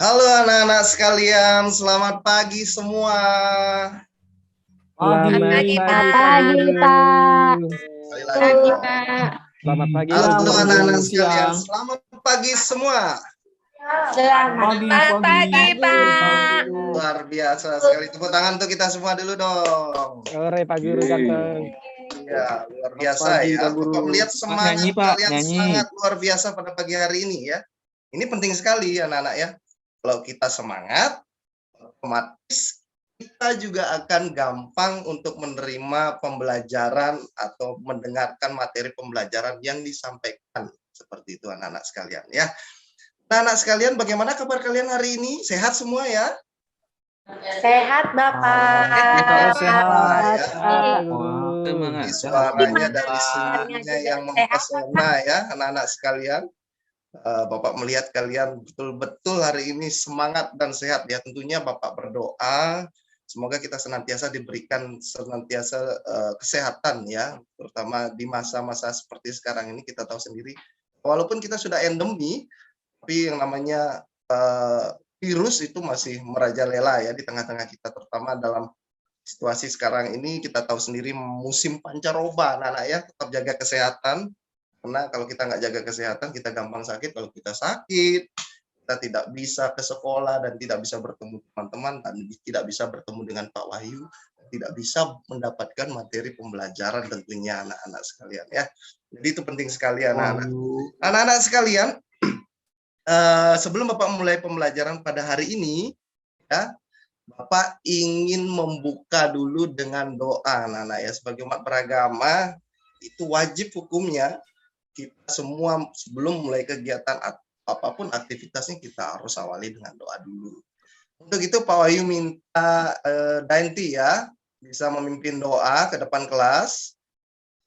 Halo anak-anak sekalian, selamat pagi semua. Selamat Pagi, pagi, Pak. Sekali Pagi, lagi. Pak. Selamat pagi. Halo anak-anak siang. sekalian, selamat pagi semua. Selamat pagi, Pak. Luar biasa sekali. Tepuk tangan untuk kita semua dulu dong. Sore Pak Guru ganteng. Ya, luar biasa Pagi, ya. Pak Guru. Bapak melihat semangat Nyanyi, Pak. kalian Nyanyi. sangat luar biasa pada pagi hari ini ya. Ini penting sekali anak-anak ya. Kalau kita semangat, otomatis kita juga akan gampang untuk menerima pembelajaran atau mendengarkan materi pembelajaran yang disampaikan. Seperti itu anak-anak sekalian ya. Anak-anak sekalian, bagaimana kabar kalian hari ini? Sehat semua ya? Sehat, Bapak. Sehat. Ini suaranya dari senyumnya yang mempesona ya anak-anak sekalian. Bapak melihat kalian betul-betul hari ini semangat dan sehat ya. Tentunya Bapak berdoa semoga kita senantiasa diberikan kesehatan ya, terutama di masa-masa seperti sekarang ini. Kita tahu sendiri walaupun kita sudah endemi, tapi yang namanya virus itu masih merajalela ya di tengah-tengah kita, terutama dalam situasi sekarang ini. Kita tahu sendiri musim pancaroba anak-anak ya. Tetap jaga kesehatan. Karena kalau kita nggak jaga kesehatan, kita gampang sakit. Kalau kita sakit, kita tidak bisa ke sekolah dan tidak bisa bertemu teman-teman, dan tidak bisa bertemu dengan Pak Wahyu, tidak bisa mendapatkan materi pembelajaran tentunya anak-anak sekalian ya. Jadi itu penting sekali anak-anak. Anak-anak sekalian, sebelum Bapak mulai pembelajaran pada hari ini, ya, Bapak ingin membuka dulu dengan doa anak-anak ya. Sebagai umat beragama, itu wajib hukumnya kita semua sebelum mulai kegiatan apapun aktivitasnya kita harus awali dengan doa dulu. Untuk itu Pak Wahyu minta Dainty ya bisa memimpin doa ke depan kelas.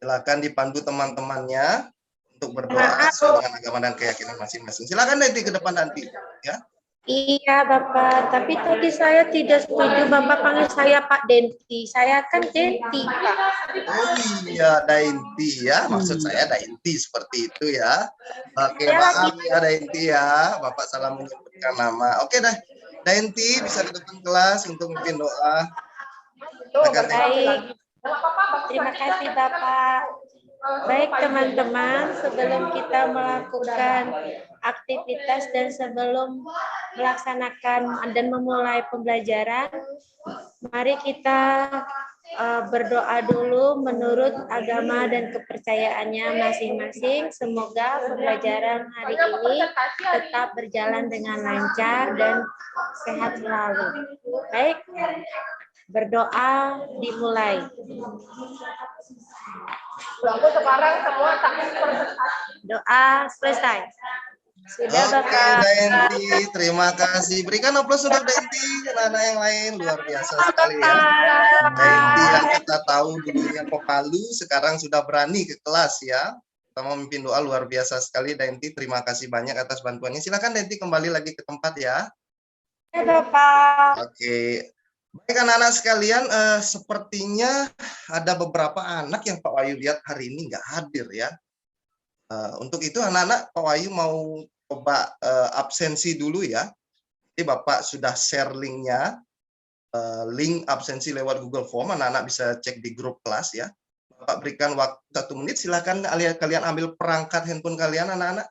Silakan dipandu teman-temannya untuk berdoa sesuai dengan agama dan keyakinan masing-masing. Silakan Dainty ke depan nanti ya. Iya, Bapak. Tapi tadi saya tidak setuju Bapak panggil saya Pak Denti. Saya kan Denti, Pak. Oh iya, Dainty ya. Maksud saya Dainty seperti itu ya. Oke, maaf ya Dainty ya. Bapak salah menyebutkan nama. Oke dah. Dainty bisa ke depan kelas untuk memimpin doa. Baik. Terima kasih Bapak. Baik teman-teman, sebelum kita melakukan aktivitas dan sebelum melaksanakan dan memulai pembelajaran, mari kita berdoa dulu menurut agama dan kepercayaannya masing-masing. Semoga pembelajaran hari ini tetap berjalan dengan lancar dan sehat selalu. Baik, berdoa dimulai. Sekarang semua Doa selesai. Sudah Oke, Bapak. Dainty, terima kasih. Berikan aplaus untuk Dainty dan anak yang lain. Luar biasa sekali ya. Dainty yang kita tahu dulunya pemalu, sekarang sudah berani ke kelas ya. Kita memimpin doa luar biasa sekali. Dainty, terima kasih banyak atas bantuannya. Silakan Dainty kembali lagi ke tempat ya. Ya Bapak. Oke. Baik anak-anak sekalian, sepertinya ada beberapa anak yang Pak Wahyu lihat hari ini nggak hadir ya. Untuk itu anak-anak Pak Wahyu mau coba absensi dulu ya. Jadi Bapak sudah share linknya, link absensi lewat Google Form. Anak-anak bisa cek di grup kelas ya. Bapak berikan waktu 1 menit, silakan kalian ambil perangkat handphone kalian anak-anak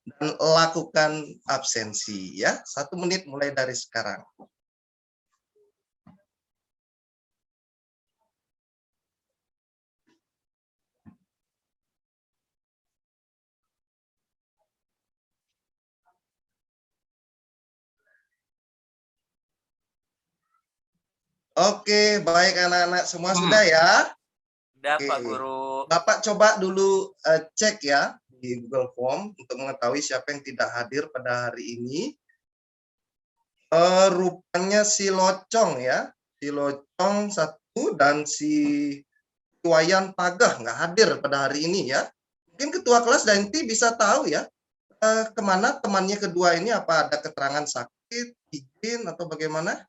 dan lakukan absensi ya. 1 menit mulai dari sekarang. Oke, baik anak-anak semua sudah ya? Sudah Oke. Pak Guru. Bapak coba dulu cek ya di Google Form untuk mengetahui siapa yang tidak hadir pada hari ini. Rupanya si Locong ya, si Locong 1 dan si Wayan Pagah nggak hadir pada hari ini ya. Mungkin ketua kelas Dainty bisa tahu ya kemana temannya kedua ini, apa ada keterangan sakit, izin atau bagaimana?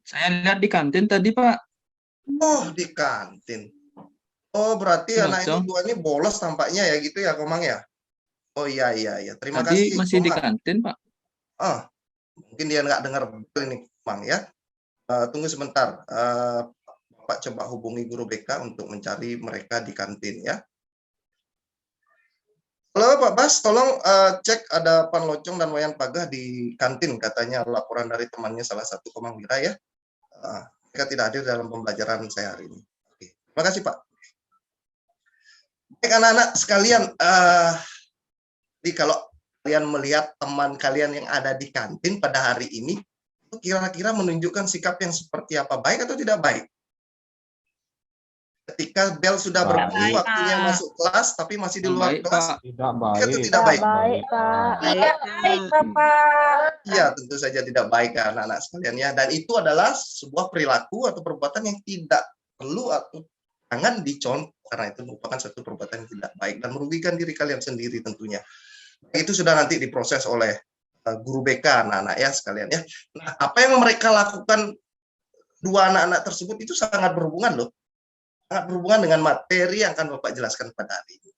Saya lihat di kantin tadi, Pak. Oh, di kantin. Oh, berarti anak ini dua ini bolos tampaknya ya gitu ya, Komang ya? Oh iya iya iya. Terima Tadi kasih masih di Komang. kantin, Pak. Ah, mungkin dia nggak dengar betul ini Komang ya. Tunggu sebentar. Bapak coba hubungi guru BK untuk mencari mereka di kantin ya. Halo Pak Bas, tolong cek ada Panlocong dan Wayan Pagah di kantin, katanya laporan dari temannya salah satu Komang Wira ya. Mereka tidak hadir dalam pembelajaran saya hari ini. Oke. Terima kasih Pak. Baik anak-anak sekalian, jadi kalau kalian melihat teman kalian yang ada di kantin pada hari ini, itu kira-kira menunjukkan sikap yang seperti apa, baik atau tidak baik? Ketika bel sudah berbunyi, Baik. waktunya masuk kelas, tapi masih di luar Baik, kelas, Pak. Tidak baik atau baik. tidak baik? Baik, Pak. Tidak baik, Bapak. Iya, tentu saja tidak baik kan anak-anak sekalian ya. Dan itu adalah sebuah perilaku atau perbuatan yang tidak perlu atau jangan dicontoh, karena itu merupakan satu perbuatan yang tidak baik dan merugikan diri kalian sendiri tentunya. Itu sudah nanti diproses oleh guru BK anak-anak ya sekalian ya. Nah, apa yang mereka lakukan dua anak-anak tersebut itu sangat berhubungan loh. Sangat berhubungan dengan materi yang akan Bapak jelaskan pada hari ini.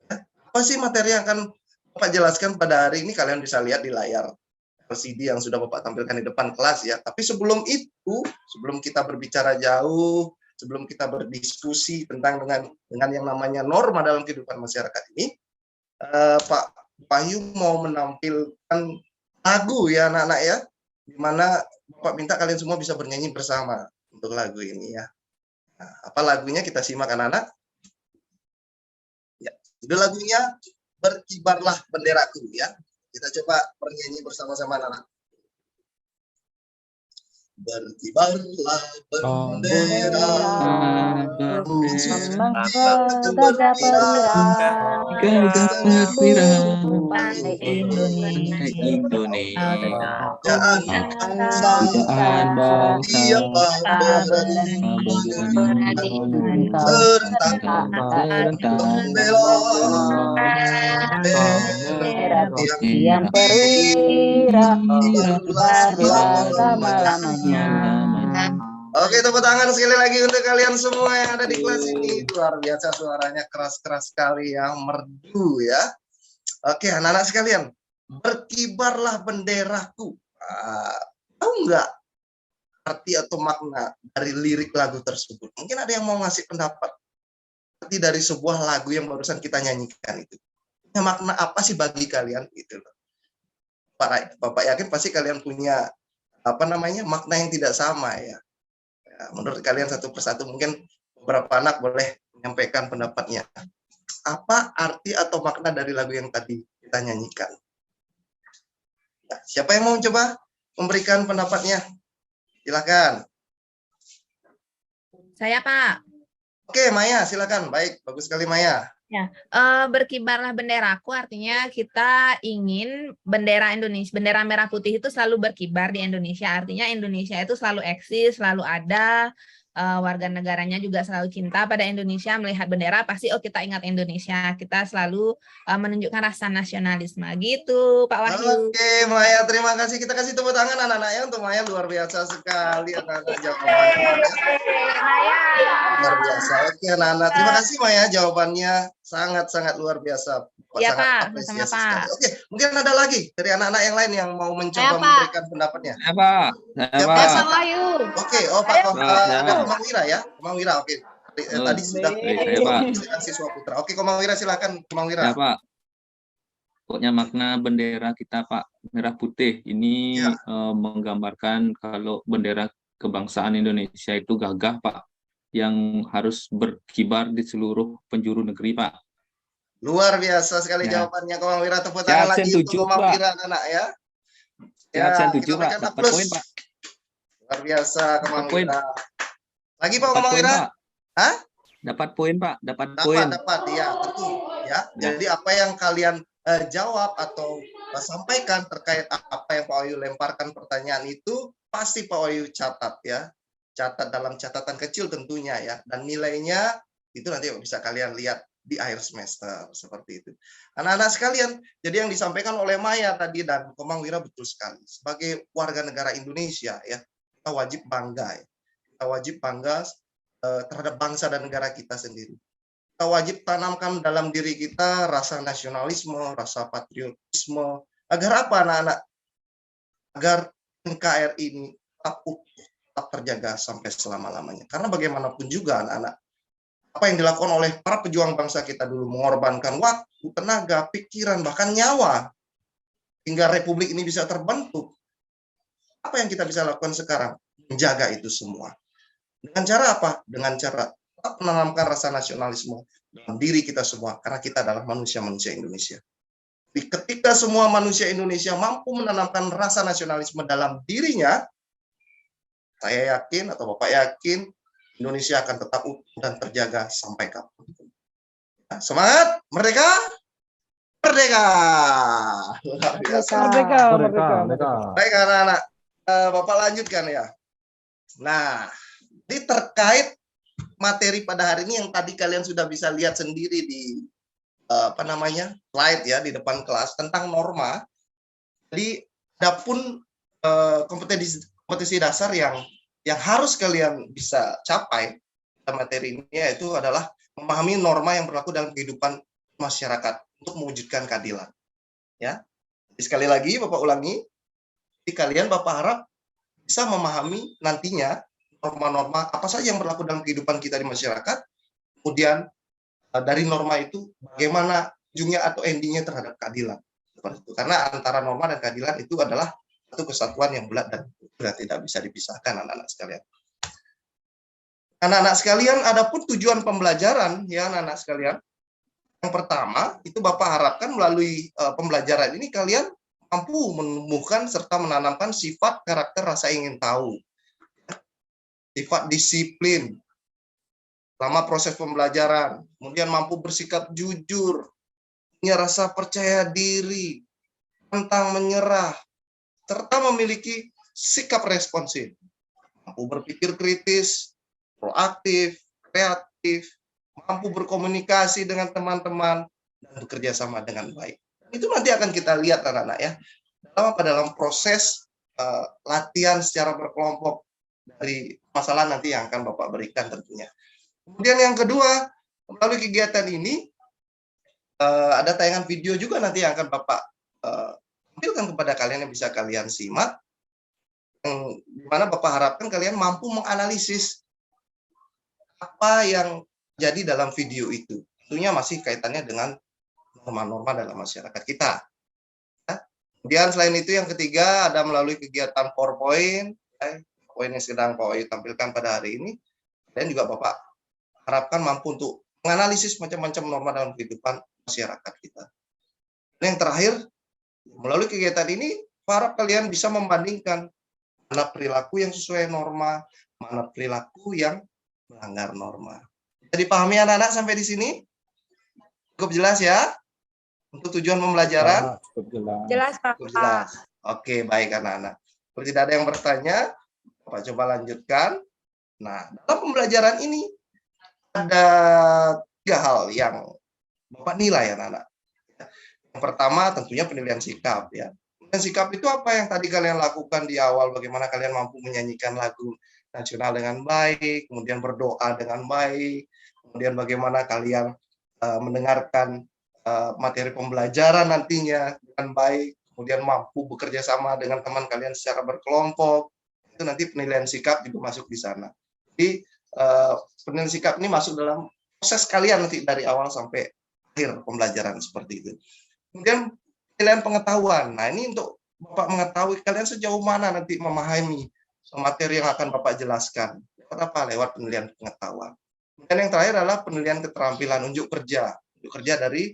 Ya, apa sih materi yang akan Bapak jelaskan pada hari ini? Kalian bisa lihat di layar LCD yang sudah Bapak tampilkan di depan kelas ya. Tapi sebelum itu, sebelum kita berbicara jauh, sebelum kita berdiskusi tentang dengan yang namanya norma dalam kehidupan masyarakat ini, Pak Wahyu mau menampilkan lagu ya anak-anak ya, di mana Bapak minta kalian semua bisa bernyanyi bersama untuk lagu ini ya. Nah, apa lagunya kita simak anak-anak? Ya, judul lagunya Berkibarlah Benderaku ya. Kita coba bernyanyi bersama-sama anak-anak. Berkibarlah bendera, Gagah perwira. Gagah perwira Pantai Indonesia. Indonesia. Kerajaan bangsa, Kerajaan bangsa siapa serta membela Yang perwira selama-lamanya. Oke, tepuk tangan sekali lagi untuk kalian semua yang ada di kelas ini. Luar biasa suaranya keras-keras sekali ya, merdu ya. Oke, anak-anak sekalian, berkibarlah benderaku. Tahu nggak arti atau makna dari lirik lagu tersebut? Mungkin ada yang mau ngasih pendapat. Arti dari sebuah lagu yang barusan kita nyanyikan itu. Makna apa sih bagi kalian? Gitu loh. Bapak yakin pasti kalian punya makna yang tidak sama ya. Menurut kalian satu persatu mungkin beberapa anak boleh menyampaikan pendapatnya. Apa arti atau makna dari lagu yang tadi kita nyanyikan? Nah, siapa yang mau coba memberikan pendapatnya? Silakan. Saya, Pak. Oke, Maya, silakan. Baik, bagus sekali Maya. Berkibarlah benderaku artinya kita ingin bendera Indonesia, bendera merah putih itu selalu berkibar di Indonesia. Artinya Indonesia itu selalu eksis, selalu ada, warga negaranya juga selalu cinta pada Indonesia. Melihat bendera pasti kita ingat Indonesia. Kita selalu menunjukkan rasa nasionalisme gitu, Pak Wahyu. Oke, Maya, terima kasih. Kita kasih tepuk tangan anak-anak ya untuk Maya, luar biasa sekali anak-anak jawabannya. Luar biasa. Oke, anak-anak. Terima kasih Maya, jawabannya sangat-sangat luar biasa. Iya, Sangat Pak. apresiasi Sama-sama, Pak. sekali. Oke, mungkin ada lagi dari anak-anak yang lain yang mau mencoba Saya, Pak. memberikan pendapatnya. Saya, Pak. Saya, Siapa? Pak. Pak Wahyu. Oke, Pak Ya. Komang Wira ya. Komang Wira, oke. Tadi sudah Saya, Pak. siswa putra. Oke, Komang Wira silakan, Komang Wira. Ya, Pak. Pokoknya makna bendera kita, Pak, merah putih ini Ya. menggambarkan kalau bendera kebangsaan Indonesia itu gagah, Pak, yang harus berkibar di seluruh penjuru negeri, Pak. Luar biasa sekali Ya. jawabannya Komang Wira. Tepuk Ya, tangan absen lagi untuk 7, Komang Pak. Wira anak ya. Ya, absen 7, kita Pak. berikan Dapat aplaus. poin, Pak. Luar biasa Komang Dapat poin. Wira. Lagi Pak Dapat Komang poin, Wira? Pak. Hah? Dapat poin, Pak. Dapat poin. Dapat ya, tentu ya. Jadi apa yang kalian jawab atau sampaikan terkait apa yang Pak Wahyu lemparkan pertanyaan itu pasti Pak Wahyu catat ya. Catat dalam catatan kecil tentunya ya. Dan nilainya itu nanti bisa kalian lihat di akhir semester seperti itu. Anak-anak sekalian, jadi yang disampaikan oleh Maya tadi dan Komang Wira betul sekali. Sebagai warga negara Indonesia ya, kita wajib bangga ya. Kita wajib bangga terhadap bangsa dan negara kita sendiri. kita wajib tanamkan dalam diri kita rasa nasionalisme, rasa patriotisme. Agar apa anak-anak? Agar NKRI ini tetap utuh, tetap terjaga sampai selama-lamanya. Karena bagaimanapun juga anak-anak, apa yang dilakukan oleh para pejuang bangsa kita dulu, mengorbankan waktu, tenaga, pikiran, bahkan nyawa, hingga republik ini bisa terbentuk. Apa yang kita bisa lakukan sekarang? Menjaga itu semua. Dengan cara apa? Dengan cara tetap menanamkan rasa nasionalisme dalam diri kita semua, karena kita adalah manusia-manusia Indonesia. Jadi ketika semua manusia Indonesia mampu menanamkan rasa nasionalisme dalam dirinya, saya yakin atau Bapak yakin Indonesia akan tetap utuh dan terjaga sampai kapanpun. Semangat, merdeka! Merdeka! Luar biasa. Merdeka, Merdeka, merdeka. merdeka. Baik anak-anak, Bapak lanjutkan ya. Nah, ini terkait materi pada hari ini yang tadi kalian sudah bisa lihat sendiri di slide ya di depan kelas tentang norma. Jadi ada pun kompetisi dasar yang harus kalian bisa capai dalam materi ini, yaitu adalah memahami norma yang berlaku dalam kehidupan masyarakat untuk mewujudkan keadilan. Ya, jadi sekali lagi Bapak ulangi, jadi kalian Bapak harap bisa memahami nantinya norma-norma apa saja yang berlaku dalam kehidupan kita di masyarakat, kemudian dari norma itu bagaimana ujungnya atau endingnya terhadap keadilan. Seperti itu. Karena antara norma dan keadilan itu adalah satu kesatuan yang bulat dan sudah tidak bisa dipisahkan anak-anak sekalian. Anak-anak sekalian, adapun tujuan pembelajaran ya anak-anak sekalian. Yang pertama, itu Bapak harapkan melalui pembelajaran ini kalian mampu menumbuhkan serta menanamkan sifat karakter rasa ingin tahu. Sifat disiplin selama proses pembelajaran, kemudian mampu bersikap jujur, punya rasa percaya diri, pantang menyerah, serta memiliki sikap responsif, mampu berpikir kritis, proaktif, kreatif, mampu berkomunikasi dengan teman-teman, dan bekerja sama dengan baik. Itu nanti akan kita lihat anak-anak ya, dalam proses latihan secara berkelompok dari masalah nanti yang akan Bapak berikan tentunya. Kemudian yang kedua, melalui kegiatan ini ada tayangan video juga nanti yang akan Bapak tampilkan kepada kalian yang bisa kalian simak, di mana Bapak harapkan kalian mampu menganalisis apa yang jadi dalam video itu. Tentunya masih kaitannya dengan norma-norma dalam masyarakat kita. Kemudian selain itu yang ketiga ada melalui kegiatan PowerPoint, poin yang sedang Pak Wahyu tampilkan pada hari ini, dan juga Bapak harapkan mampu untuk menganalisis macam-macam norma dalam kehidupan masyarakat kita. Dan yang terakhir, melalui kegiatan ini, para kalian bisa membandingkan mana perilaku yang sesuai norma, mana perilaku yang melanggar norma. Jadi pahami anak-anak sampai di sini? Cukup jelas ya? Untuk tujuan pembelajaran? Cukup jelas. Jelas, Pak. Cukup jelas. Oke, baik anak-anak. Kalau tidak ada yang bertanya, Bapak coba lanjutkan. Nah, dalam pembelajaran ini, ada 3 hal yang Bapak nilai anak-anak. Yang pertama tentunya penilaian sikap ya. Penilaian sikap itu apa yang tadi kalian lakukan di awal, bagaimana kalian mampu menyanyikan lagu nasional dengan baik, kemudian berdoa dengan baik, kemudian bagaimana kalian mendengarkan materi pembelajaran nantinya dengan baik, kemudian mampu bekerja sama dengan teman kalian secara berkelompok. Itu nanti penilaian sikap juga masuk di sana. Jadi penilaian sikap ini masuk dalam proses kalian nanti dari awal sampai akhir pembelajaran seperti itu. Kemudian penilaian pengetahuan. Nah, ini untuk Bapak mengetahui kalian sejauh mana nanti memahami materi yang akan Bapak jelaskan. Lewat apa? Lewat penilaian pengetahuan. Dan yang terakhir adalah penilaian keterampilan unjuk kerja. Unjuk kerja dari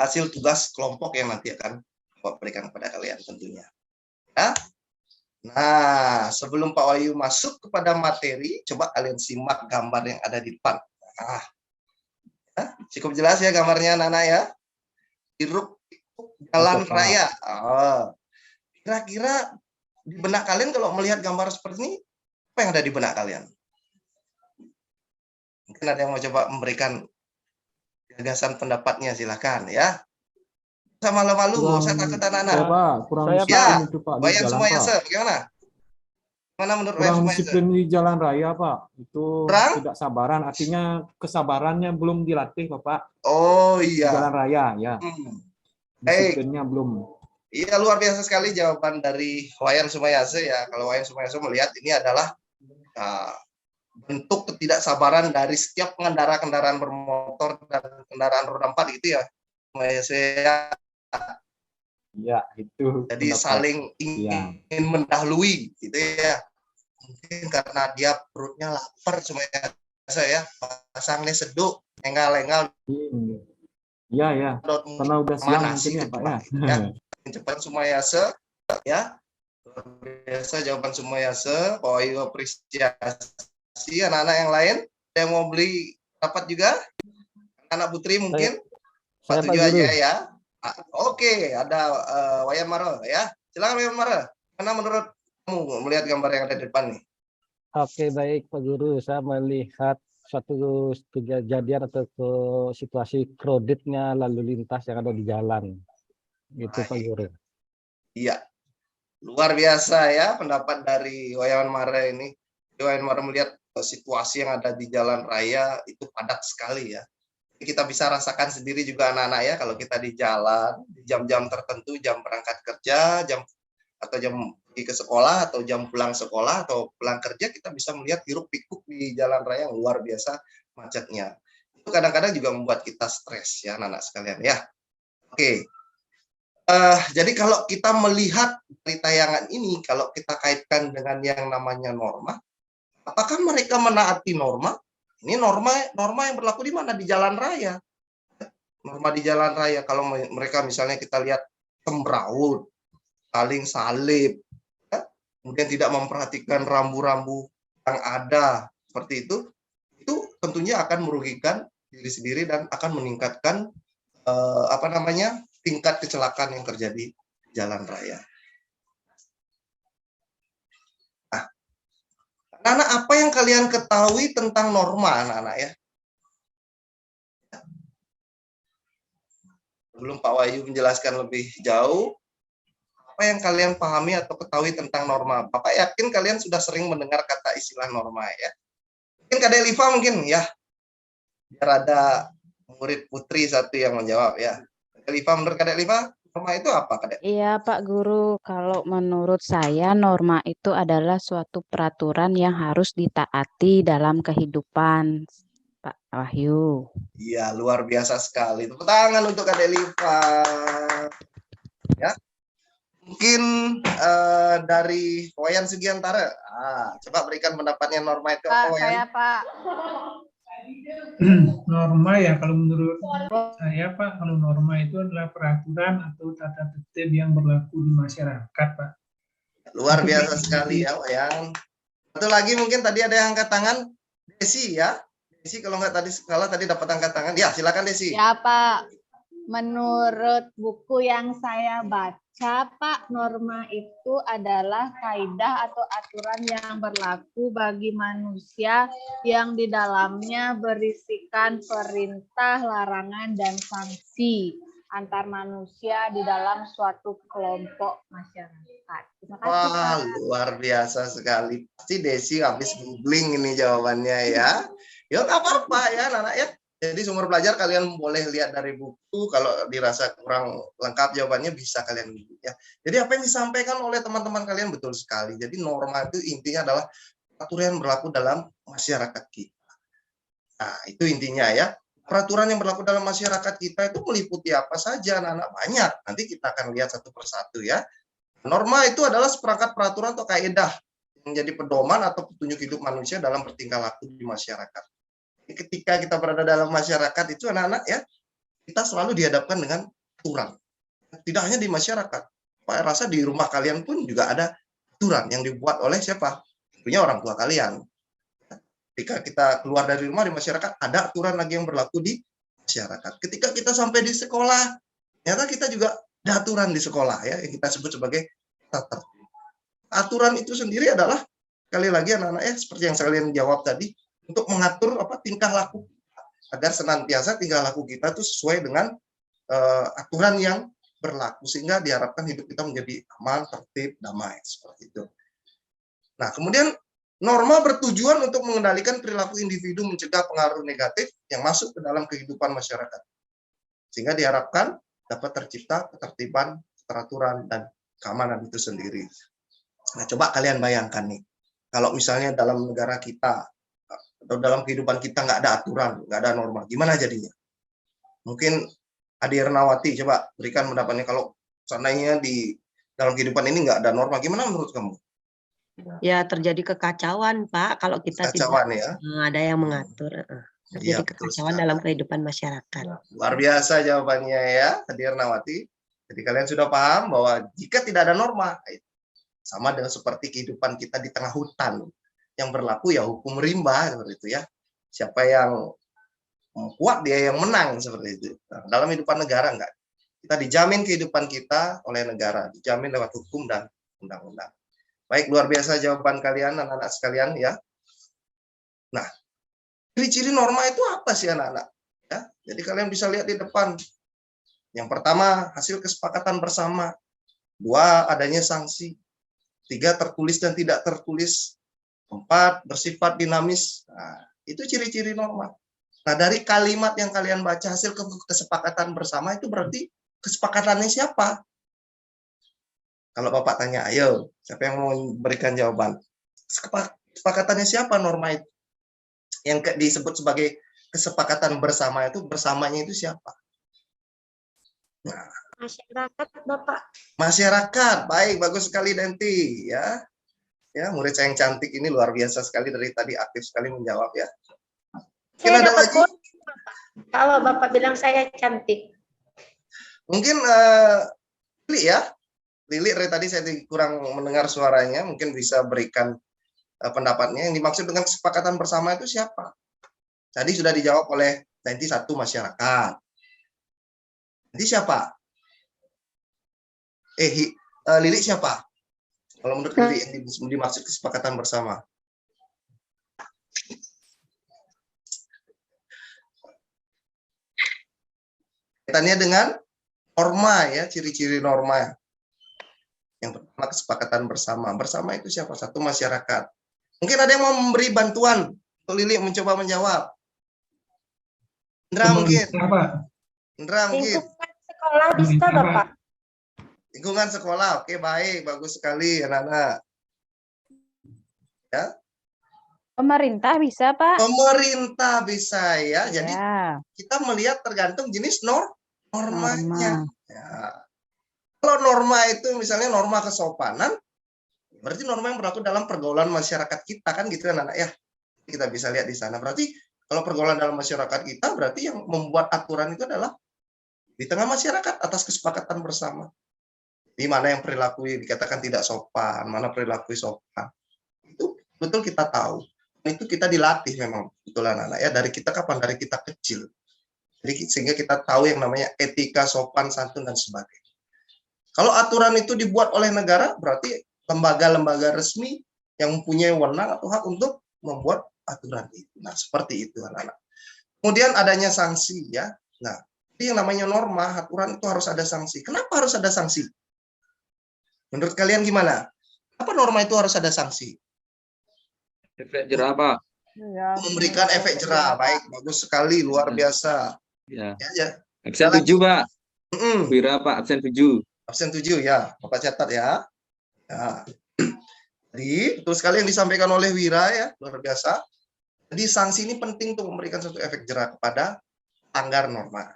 hasil tugas kelompok yang nanti akan Bapak berikan kepada kalian tentunya. Ya. Nah, sebelum Pak Wahyu masuk kepada materi, coba kalian simak gambar yang ada di depan. Nah, cukup jelas ya gambarnya anak-anak ya. Hiruk jalan raya. Kira-kira di benak kalian kalau melihat gambar seperti ini, apa yang ada di benak kalian? Mungkin ada yang mau coba memberikan gagasan pendapatnya, silakan ya. Sama malu-malu, saya takut anak-anak. Kurang Ya, itu, Pak, di bayang jalan, semuanya, Pak. Sir. Gimana? Mana menurut Kurang Wayan disiplin Sumayasa? di jalan raya, Pak. Itu Kurang? tidak sabaran, artinya kesabarannya belum dilatih, Bapak. Oh Di iya. jalan raya, ya. Baik. Disiplinnya belum. Iya, luar biasa sekali jawaban dari Wayan Sumayasa ya. Kalau Wayan Sumayasa melihat ini adalah bentuk ketidaksabaran dari setiap pengendara kendaraan bermotor dan kendaraan roda 4 gitu ya. Sumayasa ya. Ya, itu. Jadi pendapat. saling Ya. ingin mendahului gitu ya. Mungkin karena dia perutnya lapar Sumayasa ya. Pasangnya seduk, engal-engal. Iya, ya. Karena udah siang mungkin ya, Pak ya. Cepat Sumayasa ya. Biasa jawaban Sumayasa, Pak Wahyu apresiasi. Anak-anak yang lain yang mau beli dapat juga? Anak Putri mungkin? Saya Pak 47 Guru. aja ya. Oke, ada Wayan Mara ya. Silakan Wayan Mara. Mana menurut kamu melihat gambar yang ada di depan nih? Oke, baik Pak Guru. Saya melihat suatu kejadian atau situasi kreditnya lalu lintas yang ada di jalan. Gitu Pak Guru. Iya. Luar biasa ya pendapat dari Wayan Mara ini. Wayan Mara melihat situasi yang ada di jalan raya itu padat sekali ya. Kita bisa rasakan sendiri juga anak-anak ya, kalau kita di jalan di jam-jam tertentu, jam berangkat kerja, jam pergi ke sekolah atau jam pulang sekolah atau pulang kerja, kita bisa melihat hiruk-pikuk di jalan raya yang luar biasa macetnya. Itu kadang-kadang juga membuat kita stres ya anak-anak sekalian ya. Oke. Jadi kalau kita melihat dari tayangan ini, kalau kita kaitkan dengan yang namanya norma, apakah mereka menaati norma? Ini norma yang berlaku di mana? Di jalan raya. Norma di jalan raya. Kalau mereka misalnya kita lihat sembraut, saling salib, ya, kemudian tidak memperhatikan rambu-rambu yang ada seperti itu tentunya akan merugikan diri sendiri dan akan meningkatkan tingkat kecelakaan yang terjadi di jalan raya. Nah, anak-anak, apa yang kalian ketahui tentang norma, anak-anak ya? Sebelum Pak Wahyu menjelaskan lebih jauh, apa yang kalian pahami atau ketahui tentang norma? Bapak yakin kalian sudah sering mendengar kata istilah norma ya? Mungkin Kak Deliva mungkin ya, biar ada murid putri satu yang menjawab ya. Kak Deliva, menurut Kak Deliva, norma itu apa, Kak? Iya, Pak Guru. Kalau menurut saya, norma itu adalah suatu peraturan yang harus ditaati dalam kehidupan, Pak Wahyu. Iya, luar biasa sekali. Tepuk tangan untuk Kak Deliva. Ya, mungkin dari Wayan Sugiantara. Coba berikan pendapatnya norma itu apa, Wayan? Saya Pak. Norma ya, kalau menurut saya Pak, kalau norma itu adalah peraturan atau tata tertib yang berlaku di masyarakat Pak. Luar biasa sekali ya Wayan. Satu lagi mungkin tadi ada yang angkat tangan, Desi ya. Desi kalau nggak tadi dapat angkat tangan. Ya silakan Desi. Ya Pak, menurut buku yang saya baca Pak, norma itu adalah kaidah atau aturan yang berlaku bagi manusia yang di dalamnya berisikan perintah, larangan, dan sanksi antar manusia di dalam suatu kelompok masyarakat. Terima kasih, Wah, Pak. luar biasa sekali. Pasti Desi habis googling ini jawabannya ya. Ya nggak apa-apa ya anak-anak ya. Jadi sumber belajar kalian boleh lihat dari buku, kalau dirasa kurang lengkap jawabannya bisa kalian lihat ya. Jadi apa yang disampaikan oleh teman-teman kalian betul sekali. Jadi norma itu intinya adalah aturan yang berlaku dalam masyarakat kita. Nah, itu intinya ya. Peraturan yang berlaku dalam masyarakat kita itu meliputi apa saja, anak-anak, banyak. Nanti kita akan lihat satu persatu ya. Norma itu adalah seperangkat peraturan atau kaidah yang menjadi pedoman atau petunjuk hidup manusia dalam bertingkah laku di masyarakat. Ketika kita berada dalam masyarakat itu anak-anak ya, kita selalu dihadapkan dengan aturan. Tidak hanya di masyarakat, Pak rasa di rumah kalian pun juga ada aturan yang dibuat oleh siapa? Tentunya orang tua kalian. Ketika kita keluar dari rumah di masyarakat, ada aturan lagi yang berlaku di masyarakat. Ketika kita sampai di sekolah, ternyata kita juga ada aturan di sekolah ya, yang kita sebut sebagai tata tertib. Aturan itu sendiri adalah sekali lagi anak-anak ya, seperti yang kalian jawab tadi, untuk mengatur tingkah laku agar senantiasa tingkah laku kita itu sesuai dengan aturan yang berlaku sehingga diharapkan hidup kita menjadi aman, tertib, damai seperti itu. Nah, kemudian norma bertujuan untuk mengendalikan perilaku individu, mencegah pengaruh negatif yang masuk ke dalam kehidupan masyarakat. Sehingga diharapkan dapat tercipta ketertiban, keteraturan, dan keamanan itu sendiri. Nah, coba kalian bayangkan nih, kalau misalnya dalam negara kita, atau dalam kehidupan kita nggak ada aturan, nggak ada norma, gimana jadinya? Mungkin Adi Ernawati, coba berikan pendapatnya, kalau seandainya di dalam kehidupan ini nggak ada norma, gimana menurut kamu? Ya terjadi kekacauan, Pak, kalau kita Kekacauan, tidak ya? ada yang mengatur. Terjadi Iya, betul kekacauan sekali. dalam kehidupan masyarakat. Luar biasa jawabannya ya, Adi Ernawati. Jadi kalian sudah paham bahwa jika tidak ada norma, sama dengan seperti kehidupan kita di tengah hutan. Yang berlaku ya hukum rimba, seperti itu ya. Siapa yang kuat dia yang menang, seperti itu. Nah, dalam kehidupan negara enggak. Kita dijamin kehidupan kita oleh negara, dijamin lewat hukum dan undang-undang. Baik, luar biasa jawaban kalian anak-anak sekalian ya. Nah, ciri-ciri norma itu apa sih anak-anak? Ya, jadi kalian bisa lihat di depan. Yang pertama, hasil kesepakatan bersama. 2, adanya sanksi. 3, tertulis dan tidak tertulis. 4, bersifat dinamis. Nah, itu ciri-ciri norma. Nah, dari kalimat yang kalian baca, hasil kesepakatan bersama itu berarti kesepakatannya siapa? Kalau Bapak tanya, ayo, siapa yang mau berikan jawaban? Kesepakatannya siapa norma itu? Yang disebut sebagai kesepakatan bersama itu, bersamanya itu siapa? Nah, Masyarakat, Bapak. masyarakat, baik, bagus sekali Denti, ya. Ya, murid saya yang cantik ini luar biasa sekali, dari tadi aktif sekali menjawab ya. Mungkin Saya ada dapat lagi? bonus, Bapak. Kalau Bapak bilang saya cantik. Mungkin Lili ya. Lili dari tadi saya kurang mendengar suaranya, mungkin bisa berikan pendapatnya. Yang dimaksud dengan kesepakatan bersama itu siapa? Tadi sudah dijawab oleh Denti, 1, masyarakat. Nanti siapa? Lili siapa? Kalau menurut Lili yang dimaksud kesepakatan bersama. Kaitannya dengan norma ya, ciri-ciri norma. Yang pertama kesepakatan bersama. Bersama itu siapa? 1, masyarakat. Mungkin ada yang mau memberi bantuan untuk Lili mencoba menjawab. Indra mungkin. Indra mungkin. Lingkungan sekolah bisa, Bapak. Lingkungan sekolah, oke, baik, bagus sekali anak-anak. Ya. Pemerintah bisa, Pak? Pemerintah bisa ya. Jadi Ya. kita melihat tergantung jenis normanya. Norma. Ya. Kalau norma itu misalnya norma kesopanan, berarti norma yang berlaku dalam pergaulan masyarakat kita kan gitu kan anak ya. Kita bisa lihat di sana. Berarti kalau pergaulan dalam masyarakat kita, berarti yang membuat aturan itu adalah di tengah masyarakat atas kesepakatan bersama. Di mana yang perilaku dikatakan tidak sopan, mana perilaku sopan. Itu betul kita tahu. Itu kita dilatih memang betul anak-anak ya, dari kita kapan? Dari kita kecil. Jadi sehingga kita tahu yang namanya etika, sopan, santun dan sebagainya. Kalau aturan itu dibuat oleh negara, berarti lembaga-lembaga resmi yang mempunyai wewenang atau hak untuk membuat aturan itu. Nah, seperti itu anak-anak. Kemudian adanya sanksi ya. Nah, yang namanya norma, aturan itu harus ada sanksi. Kenapa harus ada sanksi? Menurut kalian gimana? Apa norma itu harus ada sanksi? Efek jerah, Pak. Ya, Memberikan efek jerah. Baik, bagus sekali, luar biasa. Ya. Ya. Absen 7, Pak. Wira, Pak, absen 7. Absen 7 ya, Bapak catat ya. Ya. Jadi, betul sekali yang disampaikan oleh Wira ya, luar biasa. Jadi, sanksi ini penting untuk memberikan suatu efek jerah kepada pelanggar norma.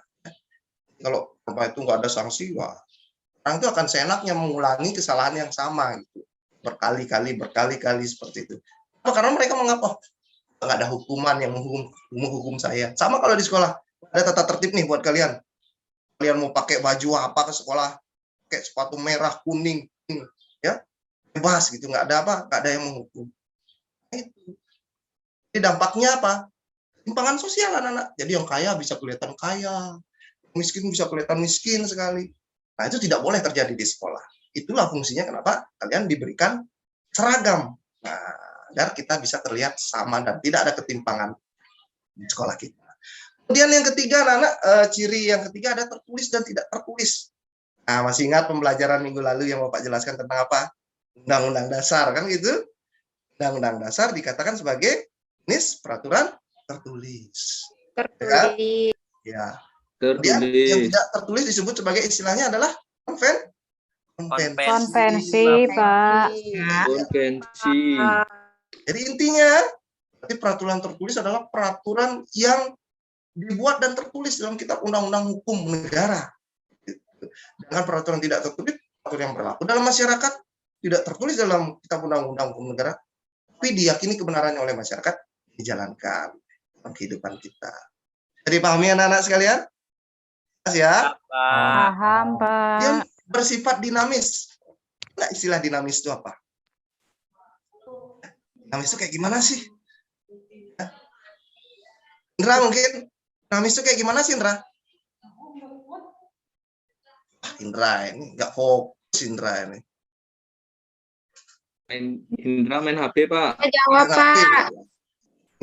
Kalau norma itu nggak ada sanksi, wah, orang itu akan seenaknya mengulangi kesalahan yang sama gitu. Berkali-kali seperti itu. Karena mereka menganggap, oh, nggak ada hukuman yang menghukum saya. Sama kalau di sekolah, ada tata tertib nih buat kalian. Kalian mau pakai baju apa ke sekolah, pakai sepatu merah, kuning, ya, bebas gitu, nggak ada yang menghukum. Itu. Jadi dampaknya apa? Timpangan sosial anak-anak. Jadi yang kaya bisa kelihatan kaya, miskin bisa kelihatan miskin sekali. Nah, itu tidak boleh terjadi di sekolah. Itulah fungsinya kenapa kalian diberikan seragam. Nah, agar kita bisa terlihat sama dan tidak ada ketimpangan di sekolah kita. Kemudian yang ketiga, anak-anak, ciri yang ketiga ada tertulis dan tidak tertulis. Nah, masih ingat pembelajaran minggu lalu yang Bapak jelaskan tentang apa? Undang-undang dasar, kan gitu? Undang-Undang Dasar dikatakan sebagai jenis peraturan tertulis. Tertulis. Ya. Kemudian yang Tertulis. tidak tertulis disebut sebagai istilahnya adalah konvensi. Konvensi, Pak. Konvensi. Jadi intinya, berarti peraturan tertulis adalah peraturan yang dibuat dan tertulis dalam kitab undang-undang hukum negara. Dengan peraturan tidak tertulis, peraturan yang berlaku dalam masyarakat, tidak tertulis dalam kitab undang-undang hukum negara, tapi diyakini kebenarannya oleh masyarakat, dijalankan dalam kehidupan kita. Jadi pahami anak-anak sekalian? Ya. Paham, Pak. Yang bersifat dinamis. Nah, istilah dinamis itu apa? Dinamis itu kayak gimana sih? Indra mungkin? Dinamis itu kayak gimana sih, Indra? Indra ini nggak fokus Indra ini. Indra main HP, Pak. Jawab, Pak.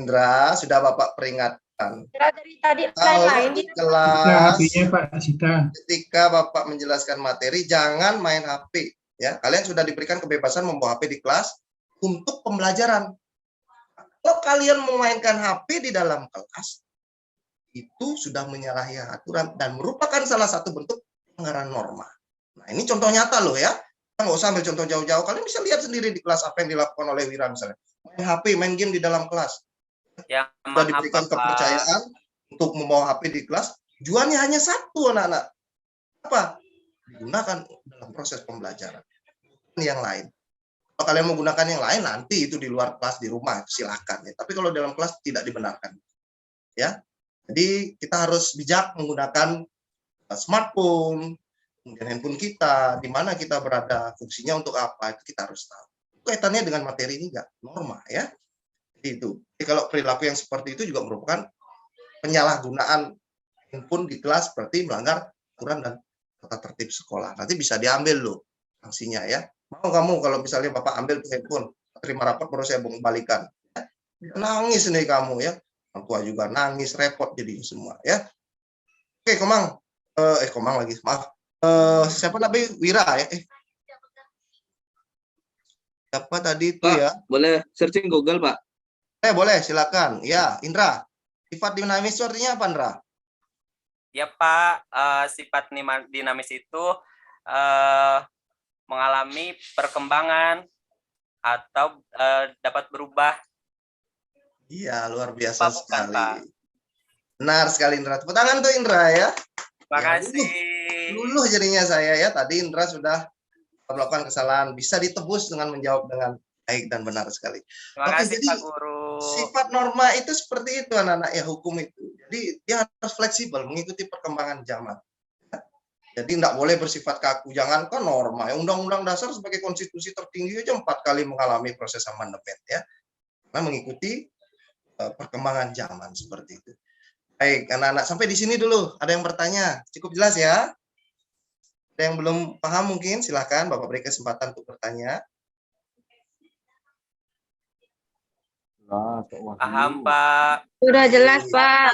Indra, sudah Bapak peringatkan. Dari tadi Kalau lain-lain. di kelas, Pak Sita. ketika Bapak menjelaskan materi, jangan main HP. Ya, kalian sudah diberikan kebebasan membawa HP di kelas untuk pembelajaran. Kalau kalian memainkan HP di dalam kelas, itu sudah menyalahi aturan dan merupakan salah satu bentuk pelanggaran norma. Nah, ini contoh nyata loh ya. Kita nggak usah ambil contoh jauh-jauh. Kalian bisa lihat sendiri di kelas apa yang dilakukan oleh Wira misalnya. Main HP, main game di dalam kelas. Ya, Sudah diberikan kepercayaan untuk membawa HP di kelas. Tujuannya hanya satu, anak-anak. Apa? Digunakan dalam proses pembelajaran. Yang lain. Kalau kalian menggunakan yang lain, nanti itu di luar kelas, di rumah, silakan. Ya. Tapi kalau dalam kelas tidak dibenarkan. Ya. Jadi kita harus bijak menggunakan smartphone, kemudian handphone kita, di mana kita berada, fungsinya untuk apa, itu kita harus tahu. Kaitannya dengan materi ini enggak norma ya. Itu. Jadi kalau perilaku yang seperti itu juga merupakan penyalahgunaan handphone di kelas seperti melanggar aturan dan tata tertib sekolah. Nanti bisa diambil loh sanksinya ya. Mau kamu kalau misalnya Bapak ambil handphone, terima rapor baru saya balikan. Nangis nih kamu ya. Orang tua juga nangis, repot jadi semua ya. Oke, Komang. Komang lagi, maaf. Siapa tadi? Wira ya? Siapa tadi itu Pak, ya? boleh searching Google, Pak? Boleh, silakan. Ya, Indra. Sifat dinamis itu artinya apa, Indra? Ya, Pak. Sifat dinamis itu mengalami perkembangan atau dapat berubah. Iya, luar biasa Bukan, sekali. Pak. Benar sekali, Indra. Tepuk tangan tuh, Indra ya. Terima Ya, kasih. Luluh jadinya saya ya. Tadi Indra sudah melakukan kesalahan. Bisa ditebus dengan menjawab dengan baik dan benar sekali. Terima Oke, kasih, jadi Pak Guru. sifat norma itu seperti itu anak-anak ya, hukum itu. Jadi dia harus fleksibel mengikuti perkembangan zaman. Jadi tidak boleh bersifat kaku. Jangankan norma ya, Undang-Undang Dasar sebagai konstitusi tertinggi aja 4 kali mengalami proses amandemen ya. Karena mengikuti perkembangan zaman seperti itu. Baik, anak-anak sampai di sini dulu. Ada yang bertanya? Cukup jelas ya? Ada yang belum paham mungkin silakan Bapak beri kesempatan untuk bertanya. Paham, Pak. Sudah jelas, Pak.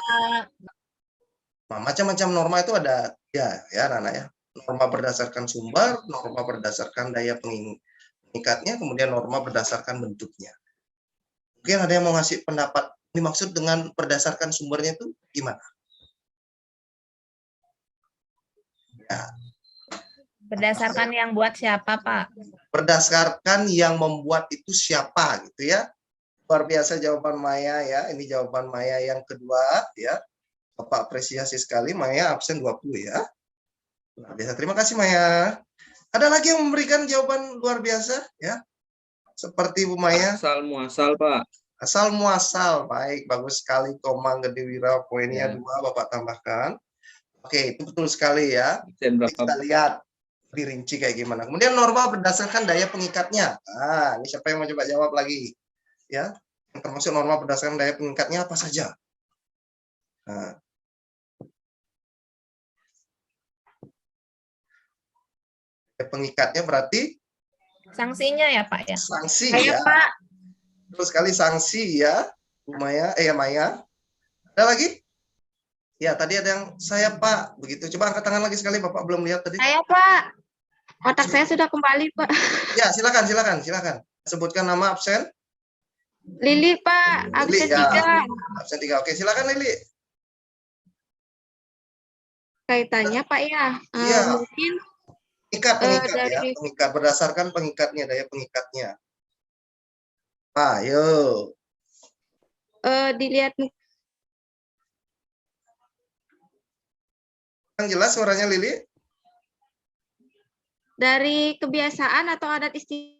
Nah, macam-macam norma itu ada ya anak-anak ya. Norma berdasarkan sumber, norma berdasarkan daya pengikatnya, kemudian norma berdasarkan bentuknya. Mungkin ada yang mau ngasih pendapat. Ini maksud dengan berdasarkan sumbernya itu gimana? Ya. Berdasarkan yang buat siapa, Pak? Berdasarkan yang membuat itu siapa gitu ya. Luar biasa jawaban Maya ya. Ini jawaban Maya yang kedua ya. Bapak apresiasi sekali Maya absen 20 ya. Luar biasa. Terima kasih Maya. Ada lagi yang memberikan jawaban luar biasa ya. Seperti Bu Maya. Asal muasal, Pak. Asal muasal. Baik, bagus sekali Komang Gedewira poinnya Ya. 2 Bapak tambahkan. Oke, itu betul sekali ya. Berapa? Kita lihat lebih rinci kayak gimana. Kemudian norma berdasarkan daya pengikatnya. Nah, ini siapa yang mau coba jawab lagi? Ya, yang termasuk norma berdasarkan daya pengikatnya apa saja? Nah. Daya pengikatnya berarti Sanksinya ya, Pak ya? sanksi Ayo, ya. Pak. Terus sekali sanksi ya, Bu Maya, ya Maya. Ada lagi? Ya, tadi ada yang saya Pak, begitu. Coba angkat tangan lagi sekali, Bapak belum lihat tadi. Saya, Pak. Otak saya sudah kembali, Pak. Ya, silakan. Sebutkan nama absen. Lili Pak, absen Lili, ya. 3. Absen 3. Oke, silakan Lili. Kaitannya Pak ya, Iya. mungkin Pengikat ya, dari pengikat berdasarkan pengikatnya, daya pengikatnya. Ayo. dilihat Yang jelas suaranya Lili? dari kebiasaan atau adat istiadat.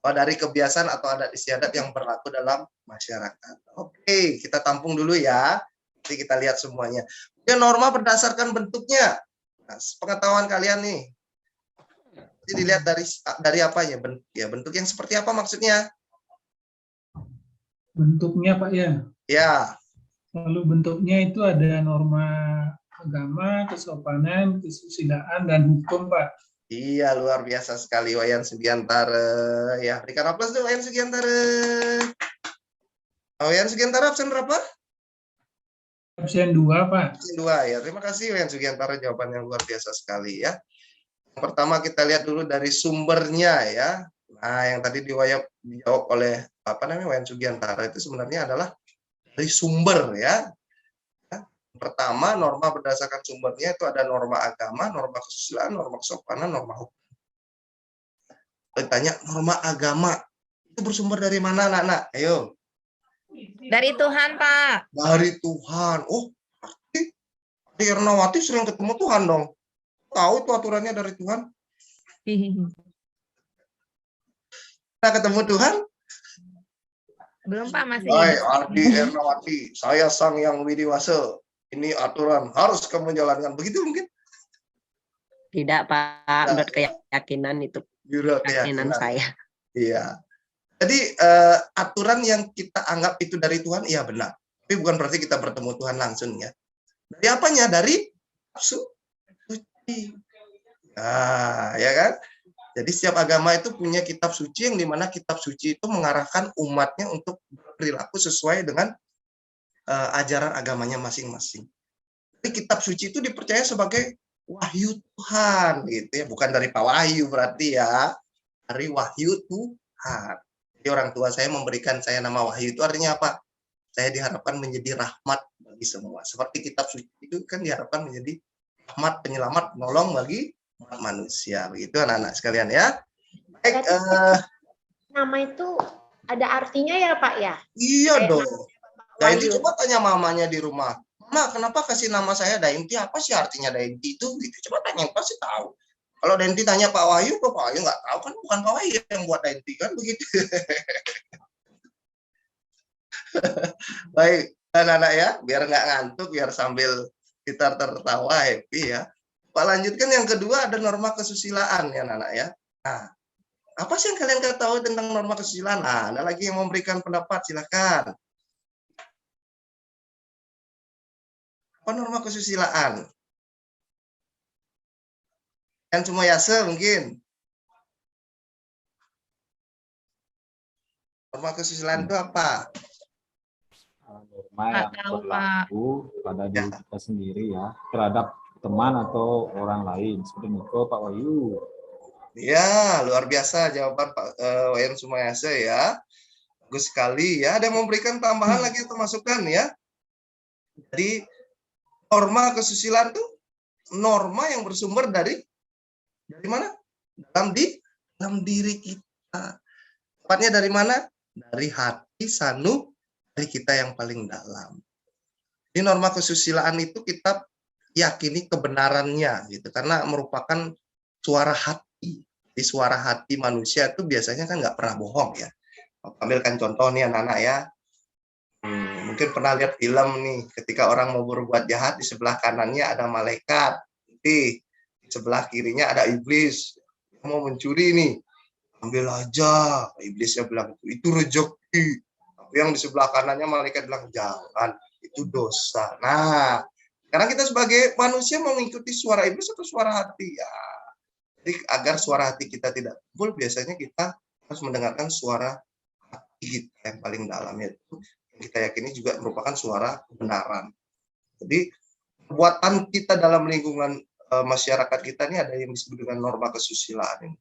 Dari kebiasaan atau adat istiadat yang berlaku dalam masyarakat. Oke, kita tampung dulu ya. Nanti kita lihat semuanya. Ya, norma berdasarkan bentuknya. Nah, pengetahuan kalian nih. Jadi dilihat dari apa ya? Bentuk yang seperti apa maksudnya? Bentuknya Pak ya. Ya. Lalu bentuknya itu ada norma agama, kesopanan, kesusilaan, dan hukum Pak. Iya, luar biasa sekali Wayan Sugiantara. Ya, berikan aplaus dulu Wayan Sugiantara. Wayan Sugiantara absen berapa? Absen 2 Pak. Absen 2 ya. Terima kasih Wayan Sugiantara, jawaban yang luar biasa sekali ya. Yang pertama kita lihat dulu dari sumbernya ya. Nah, yang tadi dijawab oleh Wayan Sugiantara itu sebenarnya adalah dari sumber ya. Pertama, norma berdasarkan sumbernya itu ada norma agama, norma kesusilaan, norma kesopanan, norma hukum. Ditanya norma agama itu bersumber dari mana, anak-anak? Ayo. Dari Tuhan, Pak. Dari Tuhan. Oh, berarti Ernawati sering ketemu Tuhan dong. Tahu itu aturannya dari Tuhan. Nah, ketemu Tuhan? Belum, Pak, masih. Hai, Ardi Ernawati, saya Sang Yang Widiwasa. Ini aturan harus kamu jalankan. Begitu mungkin? Tidak Pak, menurut keyakinan itu. Keyakinan saya. Iya. Jadi aturan yang kita anggap itu dari Tuhan, iya benar. Tapi bukan berarti kita bertemu Tuhan langsung ya. Dari apanya? Dari suci. Nah, ya kan? Jadi setiap agama itu punya kitab suci yang dimana kitab suci itu mengarahkan umatnya untuk berperilaku sesuai dengan ajaran agamanya masing-masing. Jadi kitab suci itu dipercaya sebagai wahyu Tuhan, gitu ya, bukan dari Pak Wahyu berarti ya, dari wahyu Tuhan. Jadi orang tua saya memberikan saya nama Wahyu itu artinya apa? Saya diharapkan menjadi rahmat bagi semua. Seperti kitab suci itu kan diharapkan menjadi rahmat, penyelamat, penolong bagi manusia. Begitu anak-anak sekalian ya. Baik. Nama itu ada artinya ya Pak ya? Iya dong. Dainti coba tanya mamanya di rumah, Mama kenapa kasih nama saya Dainti, apa sih artinya Dainti itu? Gitu. Coba tanya, pasti tahu. Kalau Dainti tanya Pak Wahyu, kok Pak Wahyu nggak tahu, kan bukan Pak Wahyu yang buat Dainti, kan begitu. Baik, anak-anak ya, biar nggak ngantuk, biar sambil kita tertawa, happy ya. Pak lanjutkan yang kedua, ada norma kesusilaan ya anak-anak ya. Nah, apa sih yang kalian ketahui tentang norma kesusilaan? Nah, ada lagi yang memberikan pendapat, silakan. Apa norma kesusilaan? Kan semua Yase mungkin. Norma kesusilaan itu apa? Norma yang berlaku pada diri kita sendiri ya, terhadap teman atau orang lain. Seperti Niko, Pak Wahyu. Ya, luar biasa jawaban Pak Wayan Sumayase ya. Bagus sekali ya. Ada yang memberikan tambahan lagi atau masukan ya? Jadi norma kesusilaan itu norma yang bersumber dari mana? Dalam diri kita. Tepatnya dari mana? Dari hati sanu dari kita yang paling dalam. Ini norma kesusilaan itu kita yakini kebenarannya gitu, karena merupakan suara hati. Di suara hati manusia itu biasanya kan nggak pernah bohong ya. Ambilkan contoh nih anak-anak ya. Mungkin pernah lihat film nih, ketika orang mau berbuat jahat, di sebelah kanannya ada malaikat, di sebelah kirinya ada iblis, mau mencuri nih, ambil aja, iblisnya bilang itu rezeki, tapi yang di sebelah kanannya malaikat bilang jangan, itu dosa. Nah, sekarang kita sebagai manusia mau mengikuti suara iblis atau suara hati ya. Jadi agar suara hati kita tidak kumpul, biasanya kita harus mendengarkan suara hati kita yang paling dalam, yaitu kita yakini juga merupakan suara kebenaran. Jadi perbuatan kita dalam lingkungan masyarakat kita ini ada yang disebut dengan norma kesusilaan.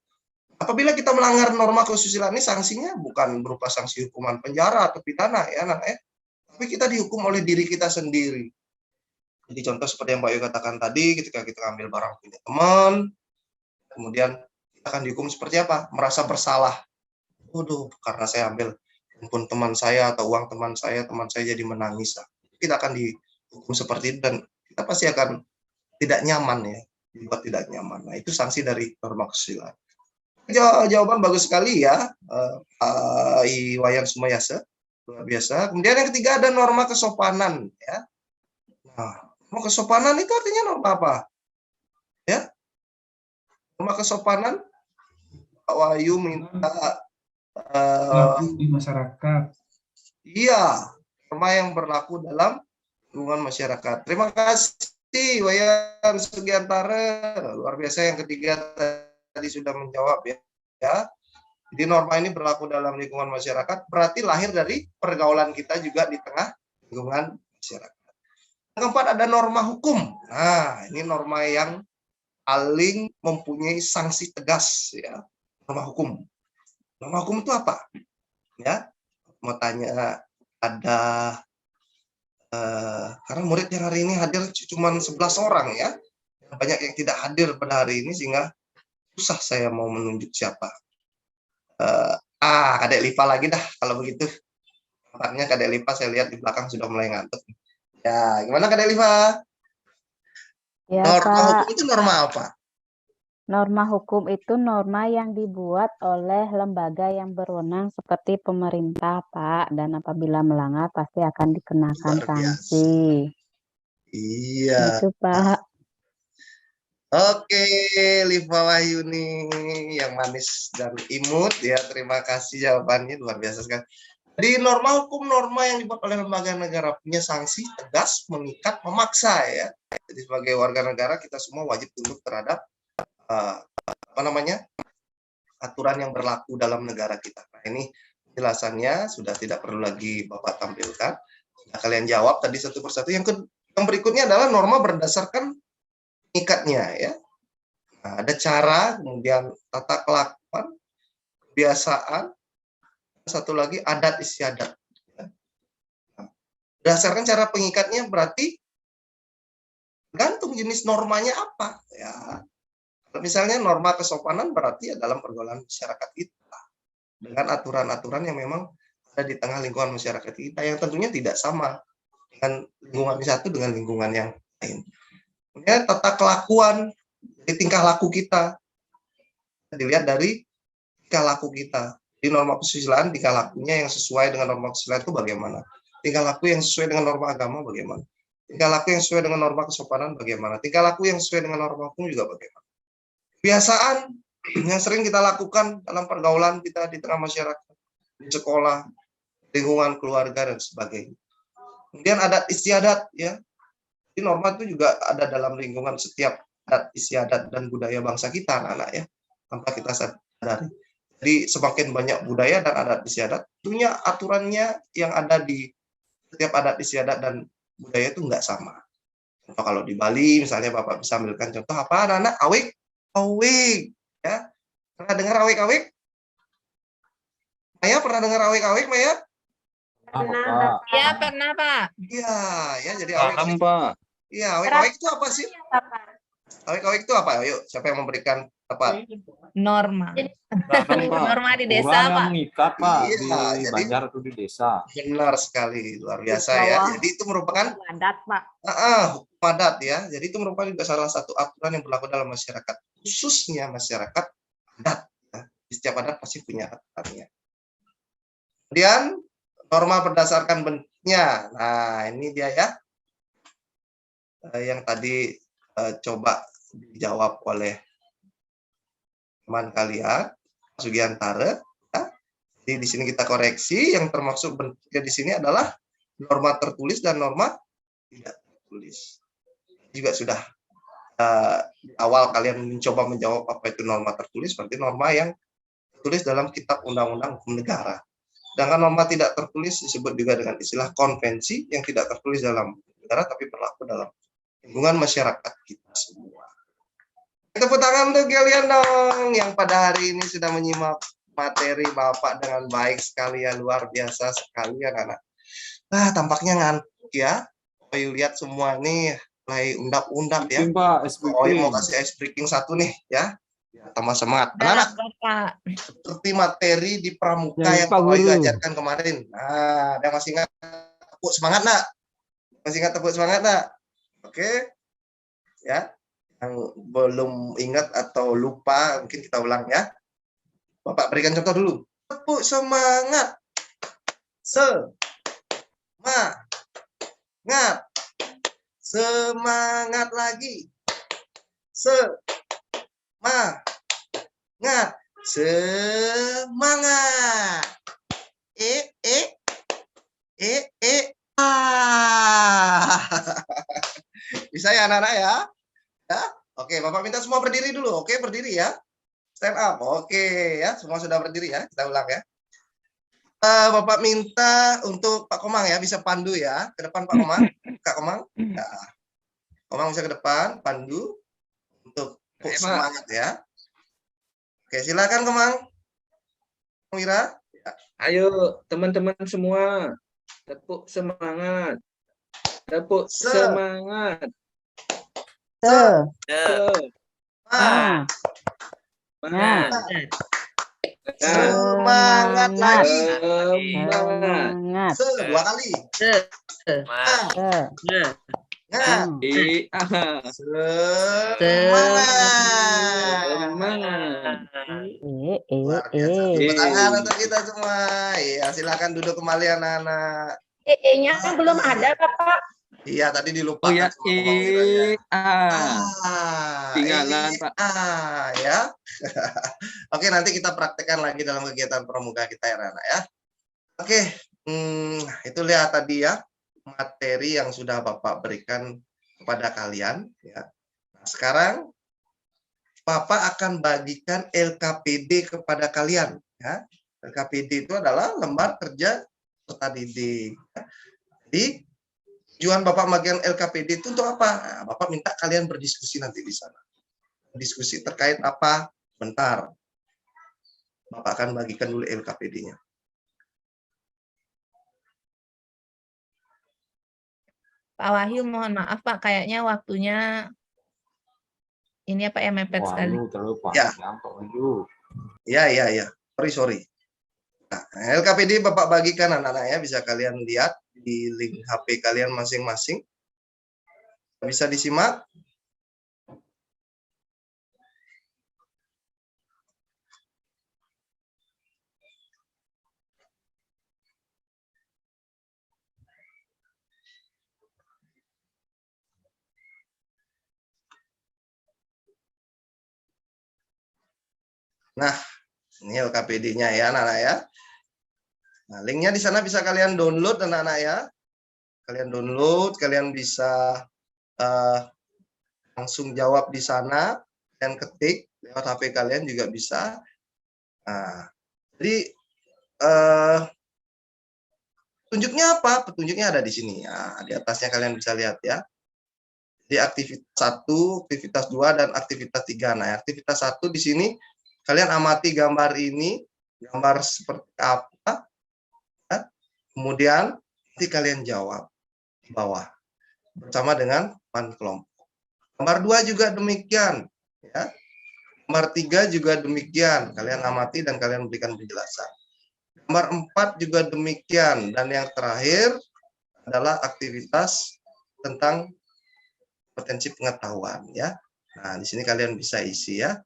Apabila kita melanggar norma kesusilaan ini, sanksinya bukan berupa sanksi hukuman penjara atau pidana ya anak ya, tapi kita dihukum oleh diri kita sendiri. Jadi contoh seperti yang Mbak Yu katakan tadi, ketika kita ambil barang punya teman, kemudian kita akan dihukum seperti apa? Merasa bersalah. Waduh, karena saya ambil handphone teman saya atau uang teman saya jadi menangis. Kita akan dihukum seperti itu dan kita pasti akan tidak nyaman ya, dibuat tidak nyaman. Nah, itu sanksi dari norma kesusilaan. Jawaban bagus sekali ya, Iwayan Sumayasa, luar biasa. Kemudian yang ketiga ada norma kesopanan ya. Nah, norma kesopanan itu artinya norma apa? Ya, norma kesopanan, Pak Wahyu minta di masyarakat. Iya, norma yang berlaku dalam lingkungan masyarakat. Terima kasih Wayan Sugiantara, luar biasa. Yang ketiga tadi sudah menjawab ya. Jadi norma ini berlaku dalam lingkungan masyarakat, berarti lahir dari pergaulan kita juga di tengah lingkungan masyarakat. Yang keempat ada norma hukum. Nah, ini norma yang paling mempunyai sanksi tegas ya. Norma hukum. Norma hukum itu apa? Ya, mau tanya ada karena murid yang hari ini hadir cuma 11 orang ya. Banyak yang tidak hadir pada hari ini sehingga susah saya mau menunjuk siapa. Kadek Lipa lagi dah kalau begitu. Tampaknya Kadek Lipa saya lihat di belakang sudah mulai ngantuk. Ya, gimana Kadek Lipa? Ya, Norma Pak. hukum itu norma apa? Norma hukum itu norma yang dibuat oleh lembaga yang berwenang seperti pemerintah, Pak. Dan apabila melanggar pasti akan dikenakan Luar biasa. sanksi. Iya. Itu, Pak. Oke, Liva Wahyuni yang manis dan imut ya. Terima kasih jawabannya, luar biasa sekali. Di norma hukum, norma yang dibuat oleh lembaga negara punya sanksi tegas, mengikat, memaksa ya. Jadi sebagai warga negara kita semua wajib tunduk terhadap aturan yang berlaku dalam negara kita. Nah, ini penjelasannya sudah tidak perlu lagi Bapak tampilkan. Nah, kalian jawab tadi satu persatu. Yang berikutnya adalah norma berdasarkan ikatnya ya. Nah, ada cara, kemudian tata kelakuan, kebiasaan, satu lagi adat istiadat. Ya. Nah, berdasarkan cara pengikatnya berarti tergantung jenis normanya apa ya. Kalau misalnya norma kesopanan berarti ya dalam pergaulan masyarakat kita dengan aturan-aturan yang memang ada di tengah lingkungan masyarakat kita yang tentunya tidak sama dengan lingkungan satu dengan lingkungan yang lain. Kemudian tata kelakuan, tingkah laku kita dilihat dari tingkah laku kita. Di norma kesusilaan tingkah lakunya yang sesuai dengan norma kesusilaan itu bagaimana? Tingkah laku yang sesuai dengan norma agama bagaimana? Tingkah laku yang sesuai dengan norma kesopanan bagaimana? Tingkah laku yang sesuai dengan norma hukum juga bagaimana? Kebiasaan yang sering kita lakukan dalam pergaulan kita di tengah masyarakat, di sekolah, lingkungan keluarga dan sebagainya. Kemudian adat istiadat ya. Di norma itu juga ada dalam lingkungan setiap adat istiadat dan budaya bangsa kita anak-anak ya. Tanpa kita sadari. Jadi semakin banyak budaya dan adat istiadat, tentunya aturannya yang ada di setiap adat istiadat dan budaya itu enggak sama. Contoh kalau di Bali misalnya Bapak bisa ambilkan contoh apa anak-anak awik ya. Pernah dengar awik-awik? Maya pernah dengar awik-awik Maya? Pernah. Iya, pernah, Pak. Iya, ya jadi Paham, awik-awik. Pak. Iya, awik-awik itu apa sih? Awik-awik itu apa? Ayo, siapa yang memberikan apa? Norma. Paham, Pak. Norma di desa, Aturan yang Pak. mengikat, Pak, Iya, di jadi- Banjar atau di desa. Benar sekali, luar biasa ya. Jadi itu merupakan Adat, Pak. hukum adat ya. Jadi itu merupakan juga salah satu aturan yang berlaku dalam masyarakat, khususnya masyarakat adat. Ya. Di setiap adat pasti punya aturannya. Kemudian norma berdasarkan bentuknya. Nah, ini dia ya. Yang tadi coba dijawab oleh teman kalian, Sugiantara. Ya. Jadi di sini kita koreksi, yang termasuk bentuknya di sini adalah norma tertulis dan norma tidak tertulis. Juga sudah di awal kalian mencoba menjawab apa itu norma tertulis, berarti norma yang tertulis dalam Kitab Undang-Undang Hukum Negara. Sedangkan norma tidak tertulis disebut juga dengan istilah konvensi yang tidak tertulis dalam negara tapi berlaku dalam lingkungan masyarakat kita semua. Tepuk tangan untuk kalian dong yang pada hari ini sudah menyimak materi Bapak dengan baik sekali ya, luar biasa sekali anak-anak. Tampaknya ngantuk ya. Ayo lihat semua nih, mulai undap-undap ya. Breaking, Pak, ice Oh, breaking. mau kasih ice breaking satu nih ya. Tambah semangat. Udah, Anak-anak, Bapak. seperti materi di pramuka Ya, yang Pak Pak Wahyu Guru. ajarkan kemarin. Nah, ada masih ingat tepuk semangat nak? Masih ingat tepuk semangat nak? Oke, ya. Yang belum ingat atau lupa, mungkin kita ulang ya. Bapak berikan contoh dulu. Tepuk semangat. Semangat. Semangat lagi. Semangat. Semangat. Bisa ya anak-anak ya? Ya? Oke, Bapak minta semua berdiri dulu. Oke, berdiri ya. Stand up. Oke, ya. Semua sudah berdiri ya. Kita ulang ya. Bapak minta untuk Pak Komang ya, bisa pandu ya. Ke depan Pak Komang. Kak Komang. Ya. Komang bisa ke depan, pandu. Untuk semangat ya. Oke, silakan Komang. Wira. Ya. Ayo teman-teman semua, tepuk semangat. Tepuk semangat. Semangat lagi. Semangat. Dua kali. Semangat. Luar biasa. Tepuk tangan untuk kita semua. Iya, silakan duduk kembali anak-anak. EE-nya belum ada, Bapak. Iya, tadi dilupakan. Oh ya, Tinggalan, Pak. Ya. Oke, nanti kita praktekkan lagi dalam kegiatan pramuka kita ya, anak-anak ya. Oke, itu lihat tadi ya materi yang sudah Bapak berikan kepada kalian ya. Nah, sekarang Bapak akan bagikan LKPD kepada kalian ya. LKPD itu adalah lembar kerja peserta didik. Jadi tujuan Bapak bagian LKPD itu untuk apa? Nah, Bapak minta kalian berdiskusi nanti di sana. Diskusi terkait apa? Bentar. Bapak akan bagikan dulu LKPD-nya. Pak Wahyu, mohon maaf Pak, kayaknya waktunya ini apa ya mepet sekali. Terlalu Ya. panjang, Pak Wahyu. Ya. Sorry. Nah, LKPD Bapak bagikan anak-anak ya, bisa kalian lihat di link HP kalian masing-masing. Bisa disimak. Nah, ini LKPD-nya ya anak-anak ya. Nah, linknya di sana bisa kalian download anak-anak ya. Kalian download, kalian bisa langsung jawab di sana, dan ketik lewat HP kalian juga bisa. Nah, jadi petunjuknya apa? Petunjuknya ada di sini. Nah, di atasnya kalian bisa lihat ya. Jadi aktivitas 1, aktivitas 2, dan aktivitas 3. Nah, aktivitas 1 di sini kalian amati gambar ini, gambar seperti apa, ya. Kemudian nanti kalian jawab di bawah bersama dengan teman kelompok. Gambar 2 juga demikian, ya. Gambar 3 juga demikian, kalian amati dan kalian berikan penjelasan. Gambar 4 juga demikian, dan yang terakhir adalah aktivitas tentang potensi pengetahuan, ya. Nah, di sini kalian bisa isi ya.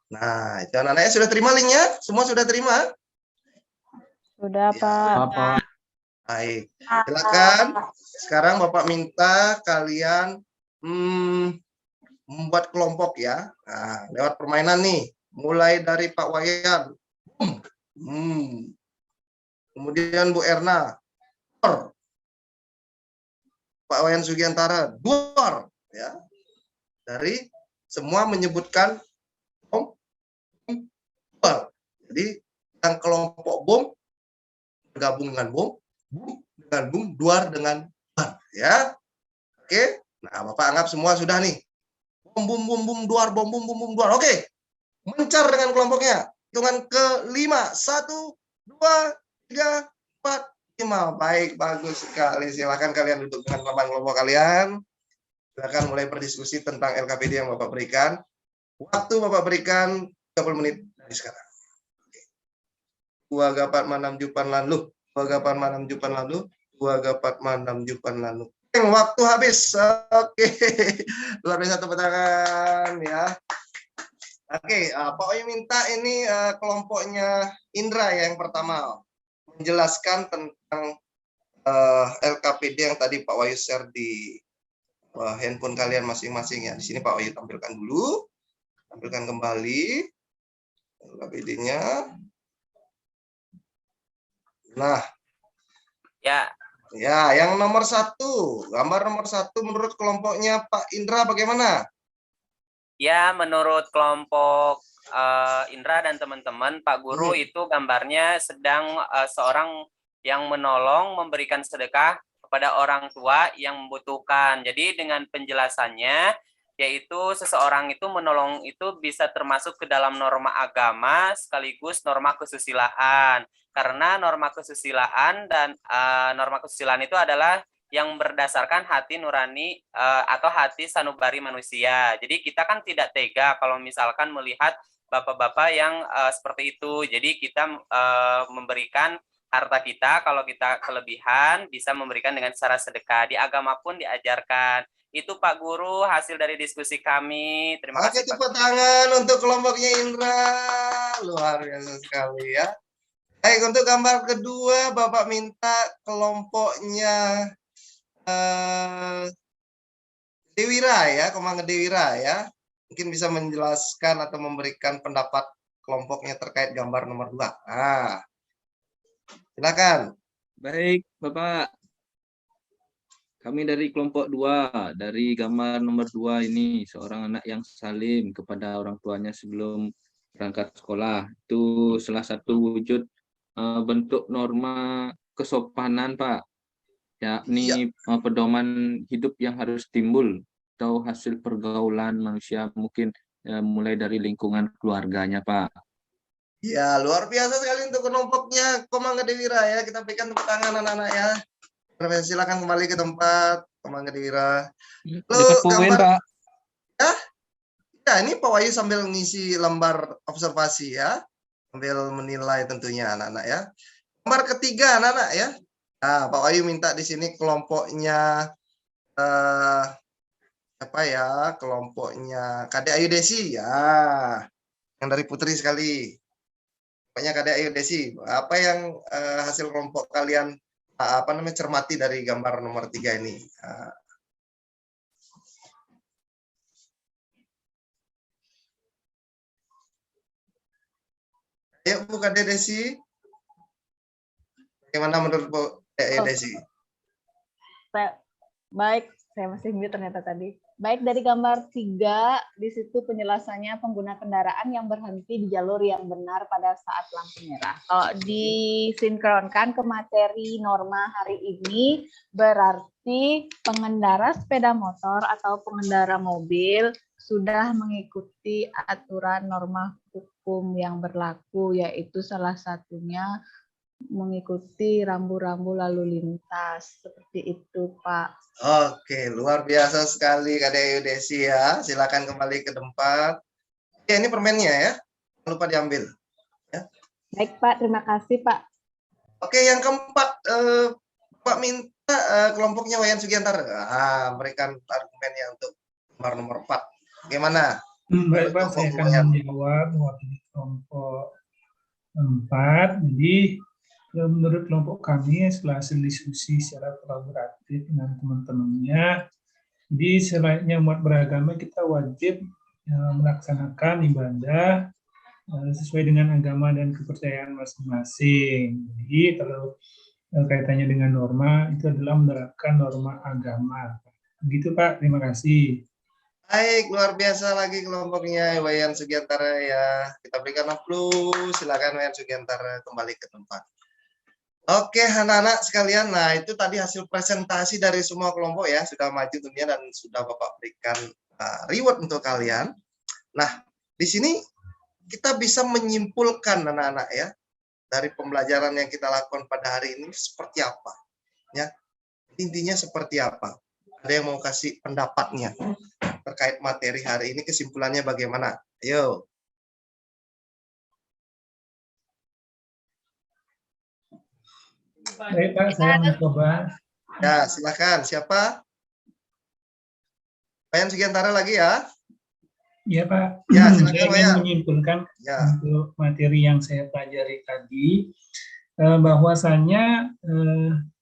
Nah, itu anak-anaknya sudah terima linknya? Semua sudah terima? Sudah, Pak. Baik, silakan. Sekarang Bapak minta kalian membuat kelompok ya. Nah, lewat permainan nih, mulai dari Pak Wayan. Kemudian Bu Erna. Pak Wayan Sugiantara, duar. Ya. Dari semua menyebutkan bom. Jadi yang kelompok bom bergabung dengan bom, duar dengan ban, ya. Oke. Nah, Bapak anggap semua sudah nih. bum bum bum duar, bum bum bum duar. Oke, mencar dengan kelompoknya. Hitungan ke-5, 1, 2, 3, 4, 5. Baik, bagus sekali. Silakan kalian duduk dengan teman kelompok kalian. Silakan mulai berdiskusi tentang LKPD yang Bapak berikan. Waktu Bapak berikan 30 menit dari sekarang. Dua gapat manam jupan lalu. Dua gapat manam jupan lalu. Dua gapat manam jupan lalu. Waktu habis. Oke. Luar biasa, tepuk tangan ya. Oke, Pak Oyi minta ini kelompoknya Indra ya, yang pertama menjelaskan tentang LKPD yang tadi Pak Wahyu share di handphone kalian masing-masing ya. Di sini Pak Wahyu tampilkan dulu, tampilkan kembali LKPD-nya. Nah, ya, yang nomor 1, gambar nomor 1 menurut kelompoknya Pak Indra bagaimana? Ya, menurut kelompok Indra dan teman-teman, Pak Guru itu gambarnya sedang seorang yang menolong memberikan sedekah kepada orang tua yang membutuhkan. Jadi dengan penjelasannya, yaitu seseorang itu menolong itu bisa termasuk ke dalam norma agama sekaligus norma kesusilaan. Karena norma kesusilaan dan norma kesusilaan itu adalah yang berdasarkan hati nurani atau hati sanubari manusia. Jadi kita kan tidak tega kalau misalkan melihat bapak-bapak yang seperti itu. Jadi kita memberikan harta kita, kalau kita kelebihan bisa memberikan dengan cara sedekah. Di agama pun diajarkan. Itu Pak Guru hasil dari diskusi kami. Terima kasih. Oke, tepuk tangan untuk kelompoknya Indra. Luar biasa sekali ya. Baik, untuk gambar kedua Bapak minta kelompoknya Dewira ya, Komang Dewira ya. Mungkin bisa menjelaskan atau memberikan pendapat kelompoknya terkait gambar nomor 2. Nah, silakan. Baik, Bapak. Kami dari kelompok 2, dari gambar nomor 2 ini, seorang anak yang salim kepada orang tuanya sebelum berangkat sekolah. Itu salah satu wujud bentuk norma kesopanan, Pak. Yakni pedoman hidup yang harus timbul atau hasil pergaulan manusia, mungkin mulai dari lingkungan keluarganya, Pak. Ya, luar biasa sekali untuk kelompoknya Komang Dewira ya. Kita berikan tepuk tangan anak-anak ya. Silakan kembali ke tempat Komang Dewira. Lalu gambar Pak. Ya, ini Pak Wahyu sambil ngisi lembar observasi ya. Sambil menilai tentunya anak-anak ya. Gambar ketiga anak-anak ya. Nah, Pak Wahyu minta di sini kelompoknya apa ya? Kelompoknya Kadek Ayu Desi ya. Yang dari Putri sekali. Pokoknya Kadek Ayu Desi. Apa yang hasil kelompok kalian apa namanya cermati dari gambar nomor 3 ini? Ayo Bu Kadek Desi. Bagaimana menurut Bu Desi? Baik, saya masih mute ternyata tadi. Baik, dari gambar 3, di situ penjelasannya pengguna kendaraan yang berhenti di jalur yang benar pada saat lampu merah. Kalau disinkronkan ke materi norma hari ini, berarti pengendara sepeda motor atau pengendara mobil sudah mengikuti aturan norma hukum yang berlaku, yaitu salah satunya mengikuti rambu-rambu lalu lintas. Seperti itu, Pak. Oke, luar biasa sekali Kadek Ayu Desi ya. Silakan kembali ke tempat. Ya, ini permennya ya. Jangan lupa diambil. Ya. Baik, Pak. Terima kasih, Pak. Oke, yang keempat, Pak minta kelompoknya Wayan Sugiantara. Berikan argumennya untuk nomor 4. Bagaimana? Baik, Pak. Saya akan menjawab mewakili kelompok 4. Jadi, menurut kelompok kami setelah hasil diskusi secara kolaboratif dengan teman-temannya, jadi selainnya umat beragama kita wajib melaksanakan ibadah sesuai dengan agama dan kepercayaan masing-masing. Jadi kalau kaitannya dengan norma itu adalah menerapkan norma agama. Begitu Pak, terima kasih. Baik, luar biasa lagi kelompoknya Wayan Sugiantara ya. Kita berikan aplaus. Silakan Wayan Sugiantara kembali ke tempat. Oke, anak-anak sekalian. Nah, itu tadi hasil presentasi dari semua kelompok ya, sudah maju tentunya dan sudah Bapak berikan reward untuk kalian. Nah, di sini kita bisa menyimpulkan anak-anak ya, dari pembelajaran yang kita lakukan pada hari ini seperti apa. Ya, intinya seperti apa. Ada yang mau kasih pendapatnya terkait materi hari ini, kesimpulannya bagaimana? Ayo. Baik Pak, saya mencoba. Ya, silakan. Siapa? Wayan Sugiantara lagi ya? Iya Pak. Ya, silakan Saya ingin Wayan. menyimpulkan Ya. untuk materi yang saya pelajari tadi, bahwasanya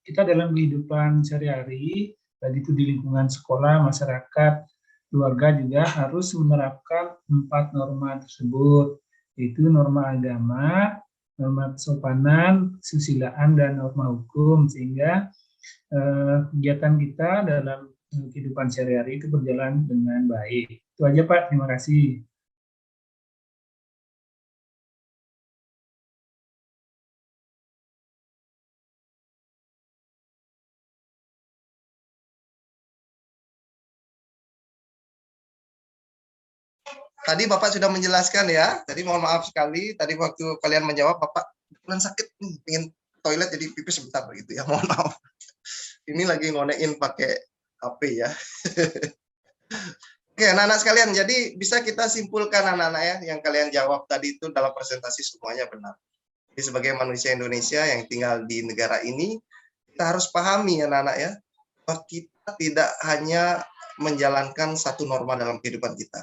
kita dalam kehidupan sehari-hari, baik itu di lingkungan sekolah, masyarakat, keluarga juga harus menerapkan 4 norma tersebut, yaitu norma agama, norma kesopanan, kesusilaan, dan norma hukum, sehingga kegiatan kita dalam kehidupan sehari-hari itu berjalan dengan baik. Itu aja Pak, terima kasih. Tadi Bapak sudah menjelaskan ya. Tadi mohon maaf sekali. Tadi waktu kalian menjawab, Bapak bulan sakit nih, pengen toilet jadi pipis sebentar begitu ya. Mohon maaf. Ini lagi ngonekin pakai HP ya. Oke, anak-anak sekalian. Jadi bisa kita simpulkan anak-anak ya, yang kalian jawab tadi itu dalam presentasi semuanya benar. Jadi sebagai manusia Indonesia yang tinggal di negara ini, kita harus pahami anak-anak ya, bahwa kita tidak hanya menjalankan satu norma dalam kehidupan kita.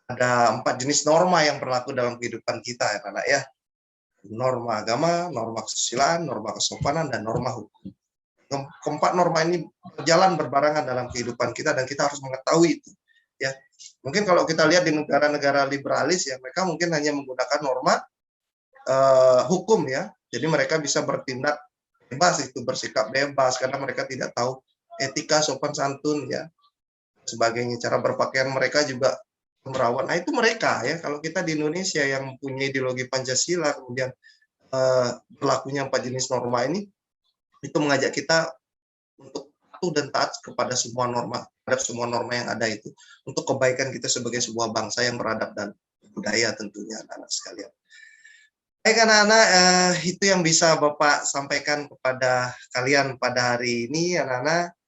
Ada 4 jenis norma yang berlaku dalam kehidupan kita ya anak ya. Norma agama, norma kesusilaan, norma kesopanan, dan norma hukum. Keempat norma ini berjalan berbarengan dalam kehidupan kita dan kita harus mengetahui itu. Ya, mungkin kalau kita lihat di negara-negara liberalis ya, mereka mungkin hanya menggunakan norma hukum ya. Jadi mereka bisa bertindak bebas, itu bersikap bebas karena mereka tidak tahu etika, sopan santun ya, sebagainya. Cara berpakaian mereka juga merawat. Nah itu mereka ya. Kalau kita di Indonesia yang punya ideologi Pancasila, kemudian berlakunya 4 jenis norma ini, itu mengajak kita untuk patuh dan taat kepada semua norma, terhadap semua norma yang ada itu, untuk kebaikan kita sebagai sebuah bangsa yang beradab dan budaya tentunya anak-anak sekalian. Baik anak-anak, itu yang bisa Bapak sampaikan kepada kalian pada hari ini anak-anak.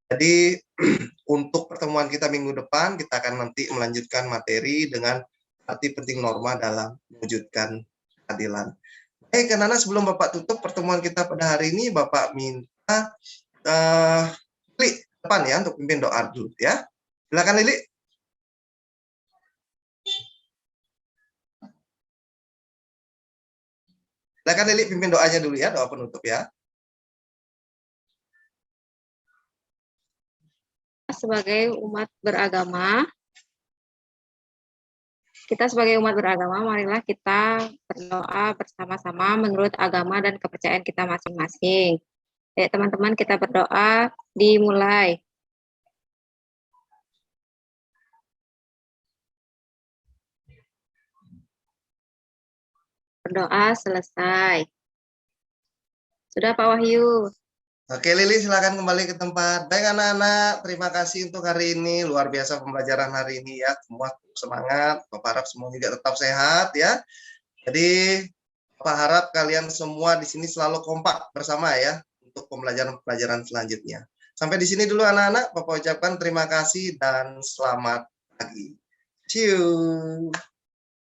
Jadi untuk pertemuan kita minggu depan, kita akan nanti melanjutkan materi dengan arti penting norma dalam mewujudkan keadilan. Baik, anak-anak, sebelum Bapak tutup pertemuan kita pada hari ini, Bapak minta Lili depan ya untuk pimpin doa dulu ya. Silakan Lili. Silakan Lili pimpin doanya dulu ya, doa penutup ya. Sebagai umat beragama, marilah kita berdoa bersama-sama menurut agama dan kepercayaan kita masing-masing. Baik teman-teman, kita berdoa, dimulai. Berdoa selesai. Sudah Pak Wahyu. Oke Lili, silakan kembali ke tempat. Baik anak-anak, terima kasih untuk hari ini. Luar biasa pembelajaran hari ini ya. Semua semangat. Bapak harap semua juga tetap sehat ya. Jadi Bapak harap kalian semua di sini selalu kompak bersama ya untuk pembelajaran-pembelajaran selanjutnya. Sampai di sini dulu anak-anak. Bapak ucapkan terima kasih dan selamat pagi. See you.